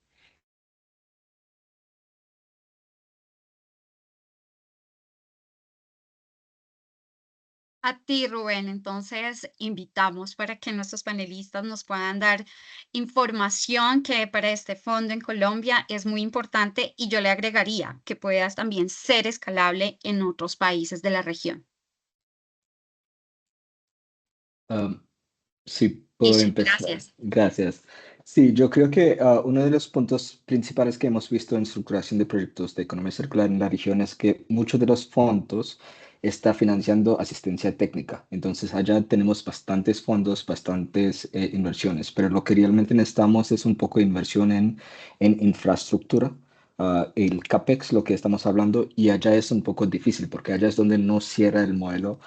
A ti, Rubén. Entonces, invitamos para que nuestros panelistas nos puedan dar información que para este fondo en Colombia es muy importante y yo le agregaría que puedas también ser escalable en otros países de la región. Sí, puedo Dice, empezar. gracias. Gracias. Sí, yo creo que uno de los puntos principales que hemos visto en estructuración de proyectos de economía circular en la región es que muchos de los fondos está financiando asistencia técnica. Entonces, allá tenemos bastantes fondos, bastantes inversiones, pero lo que realmente necesitamos es un poco de inversión en infraestructura. El CAPEX, lo que estamos hablando, y allá es un poco difícil porque allá es donde no cierra el modelo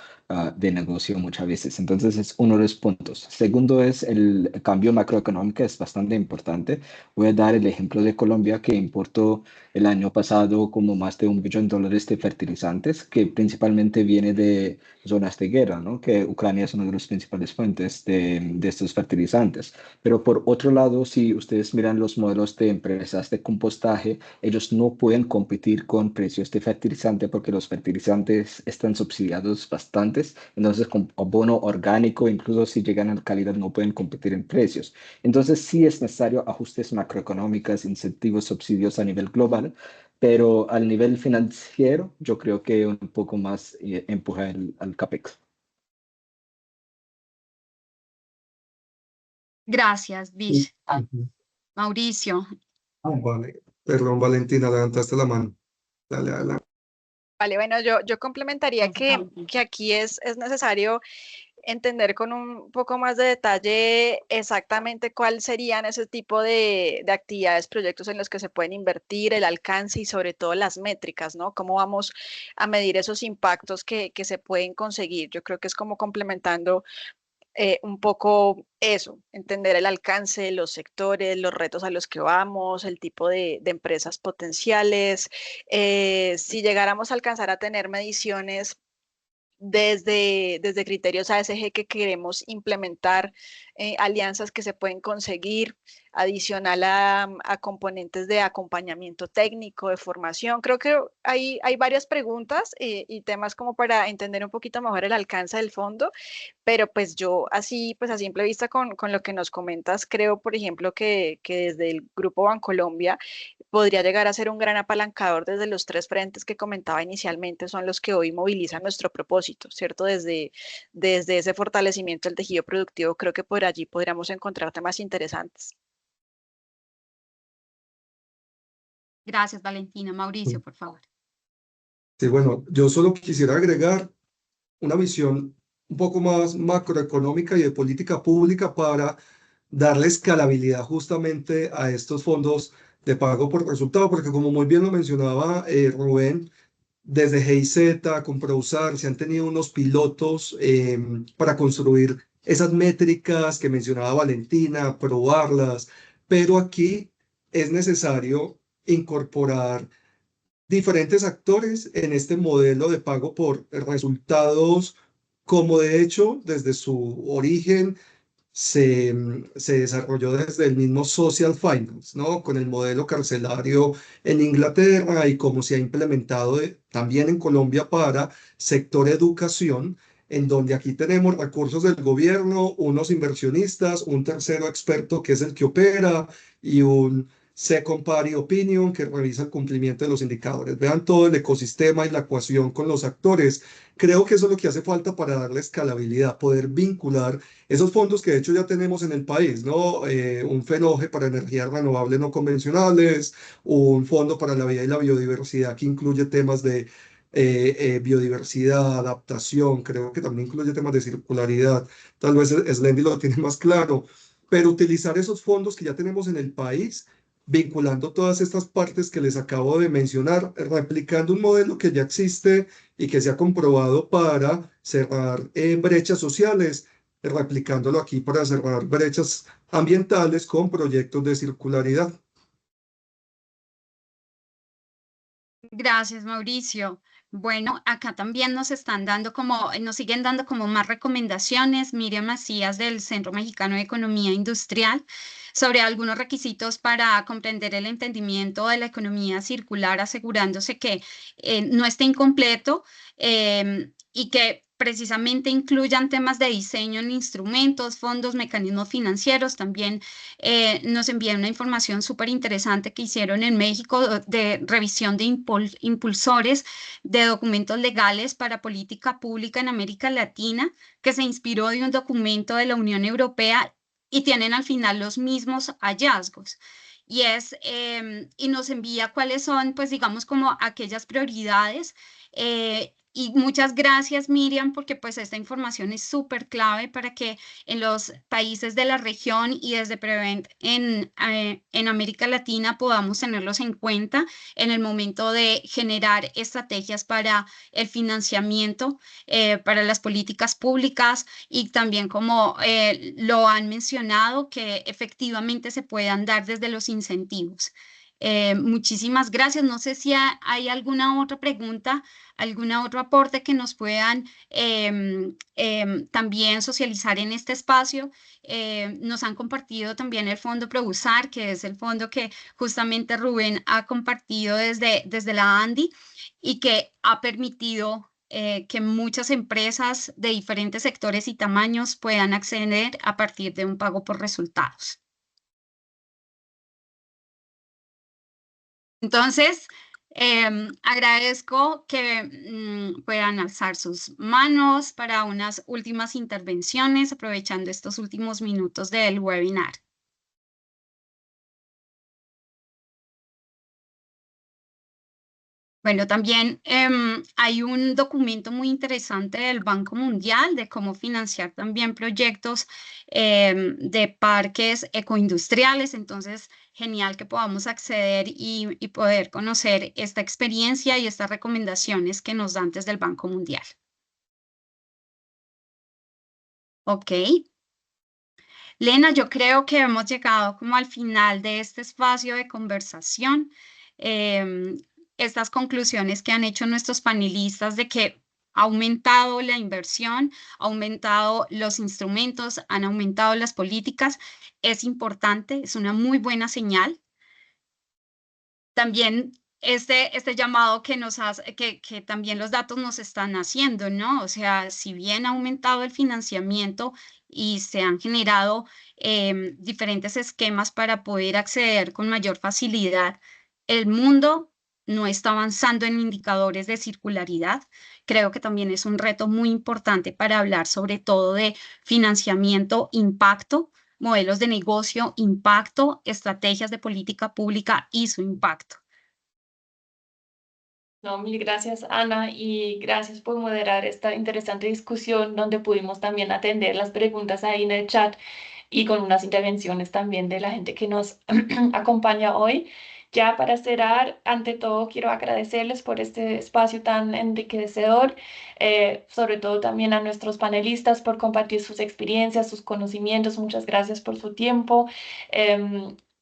de negocio muchas veces. Entonces es uno de los puntos. Segundo es el cambio macroeconómico, es bastante importante. Voy a dar el ejemplo de Colombia que importó el año pasado como más de $1 billón de fertilizantes, que principalmente viene de zonas de guerra, ¿no? Que Ucrania es una de las principales fuentes de estos fertilizantes. Pero por otro lado, si ustedes miran los modelos de empresas de compostaje, ellos no pueden competir con precios de fertilizante porque los fertilizantes están subsidiados bastante. Entonces, con abono orgánico, incluso si llegan a calidad, no pueden competir en precios. Entonces, sí es necesario ajustes macroeconómicos, incentivos, subsidios a nivel global, pero al nivel financiero, yo creo que un poco más empuja al CAPEX. Gracias, Vish. Ujú. Mauricio. Vale. Perdón, Valentina, levantaste la mano. Dale, adelante. Vale, bueno, yo complementaría que aquí es necesario entender con un poco más de detalle exactamente cuál serían ese tipo de actividades, proyectos en los que se pueden invertir, el alcance y sobre todo las métricas, ¿no? Cómo vamos a medir esos impactos que se pueden conseguir. Yo creo que es como complementando un poco eso, entender el alcance, los sectores, los retos a los que vamos, el tipo de empresas potenciales. Si llegáramos a alcanzar a tener mediciones desde criterios ASG que queremos implementar, alianzas que se pueden conseguir, adicional a componentes de acompañamiento técnico, de formación. Creo que hay varias preguntas y temas como para entender un poquito mejor el alcance del fondo, pero pues yo así, pues a simple vista con lo que nos comentas, creo, por ejemplo, que desde el Grupo Bancolombia podría llegar a ser un gran apalancador desde los tres frentes que comentaba inicialmente, son los que hoy movilizan nuestro propósito, ¿cierto? Desde ese fortalecimiento del tejido productivo, creo que por allí podríamos encontrar temas interesantes. Gracias, Valentina. Mauricio, por favor. Sí, bueno, yo solo quisiera agregar una visión un poco más macroeconómica y de política pública para darle escalabilidad justamente a estos fondos de pago por resultado, porque como muy bien lo mencionaba Rubén, desde GIZ con ProUsar se han tenido unos pilotos para construir esas métricas que mencionaba Valentina, probarlas, pero aquí es necesario incorporar diferentes actores en este modelo de pago por resultados, como de hecho desde su origen se desarrolló desde el mismo Social Finance, ¿no? Con el modelo carcelario en Inglaterra y cómo se ha implementado también en Colombia para sector educación, en donde aquí tenemos recursos del gobierno, unos inversionistas, un tercero experto que es el que opera y un second party opinion que revisa el cumplimiento de los indicadores. Vean todo el ecosistema y la ecuación con los actores. Creo que eso es lo que hace falta para darle escalabilidad, poder vincular esos fondos que de hecho ya tenemos en el país, ¿no? Un FENOGE para energías renovables no convencionales, un fondo para la vida y la biodiversidad que incluye temas de biodiversidad, adaptación, creo que también incluye temas de circularidad. Tal vez Slendy lo tiene más claro, pero utilizar esos fondos que ya tenemos en el país, vinculando todas estas partes que les acabo de mencionar, replicando un modelo que ya existe y que se ha comprobado para cerrar brechas sociales, replicándolo aquí para cerrar brechas ambientales con proyectos de circularidad. Gracias, Mauricio. Bueno, acá también nos siguen dando como más recomendaciones. Miriam Macías del Centro Mexicano de Economía Industrial sobre algunos requisitos para comprender el entendimiento de la economía circular, asegurándose que no esté incompleto y que precisamente incluyan temas de diseño en instrumentos, fondos, mecanismos financieros. También nos envían una información súper interesante que hicieron en México de revisión de impulsores de documentos legales para política pública en América Latina, que se inspiró de un documento de la Unión Europea y tienen al final los mismos hallazgos. Y nos envía cuáles son, pues digamos, como aquellas prioridades. Y muchas gracias, Miriam, porque pues esta información es súper clave para que en los países de la región y desde Prevent en América Latina podamos tenerlos en cuenta en el momento de generar estrategias para el financiamiento, para las políticas públicas y también como lo han mencionado, que efectivamente se puedan dar desde los incentivos. Muchísimas gracias. No sé si hay alguna otra pregunta, algún otro aporte que nos puedan también socializar en este espacio. Nos han compartido también el fondo ProUsar, que es el fondo que justamente Rubén ha compartido desde la ANDI y que ha permitido que muchas empresas de diferentes sectores y tamaños puedan acceder a partir de un pago por resultados. Entonces, agradezco que puedan alzar sus manos para unas últimas intervenciones, aprovechando estos últimos minutos del webinar. Bueno, también hay un documento muy interesante del Banco Mundial de cómo financiar también proyectos de parques ecoindustriales. Entonces, genial que podamos acceder y poder conocer esta experiencia y estas recomendaciones que nos dan desde el Banco Mundial. Ok. Lena, yo creo que hemos llegado como al final de este espacio de conversación. Estas conclusiones que han hecho nuestros panelistas de que ha aumentado la inversión, ha aumentado los instrumentos, han aumentado las políticas, es importante, es una muy buena señal. También este llamado que nos hace, que también los datos nos están haciendo, ¿no? O sea, si bien ha aumentado el financiamiento y se han generado diferentes esquemas para poder acceder con mayor facilidad, el mundo no está avanzando en indicadores de circularidad. Creo que también es un reto muy importante para hablar sobre todo de financiamiento, impacto, modelos de negocio, impacto, estrategias de política pública y su impacto. No, mil gracias, Ana, y gracias por moderar esta interesante discusión donde pudimos también atender las preguntas ahí en el chat. y con unas intervenciones también de la gente que nos acompaña hoy. Ya para cerrar, ante todo quiero agradecerles por este espacio tan enriquecedor, sobre todo también a nuestros panelistas por compartir sus experiencias, sus conocimientos. Muchas gracias por su tiempo.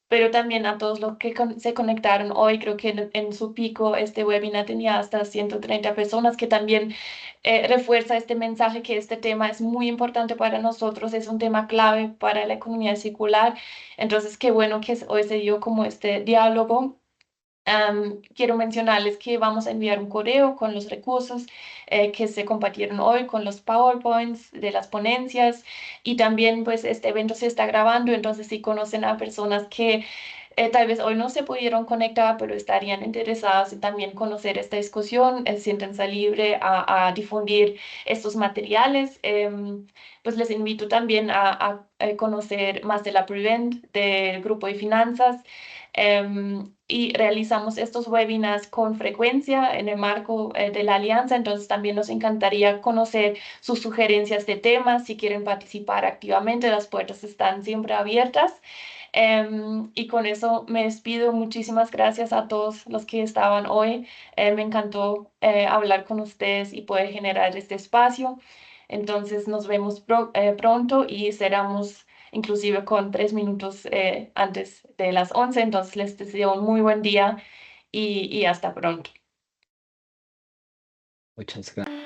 Pero también a todos los que se conectaron hoy. Creo que en su pico este webinar tenía hasta 130 personas, que también refuerza este mensaje que este tema es muy importante para nosotros, es un tema clave para la economía circular. Entonces, qué bueno que hoy se dio como este diálogo. Quiero mencionarles que vamos a enviar un correo con los recursos que se compartieron hoy, con los PowerPoints de las ponencias, y también pues este evento se está grabando, entonces si conocen a personas que tal vez hoy no se pudieron conectar, pero estarían interesadas en también conocer esta discusión, siéntense libre a difundir estos materiales. Pues les invito también a conocer más de la Prevent, del grupo de finanzas. Y realizamos estos webinars con frecuencia en el marco de la alianza, entonces también nos encantaría conocer sus sugerencias de temas. Si quieren participar activamente, las puertas están siempre abiertas. Y con eso me despido. Muchísimas gracias a todos los que estaban hoy. Me encantó hablar con ustedes y poder generar este espacio. Entonces nos vemos pronto, y cerramos inclusive con 3 minutos antes de las 11. Entonces les deseo un muy buen día y hasta pronto. Muchas gracias.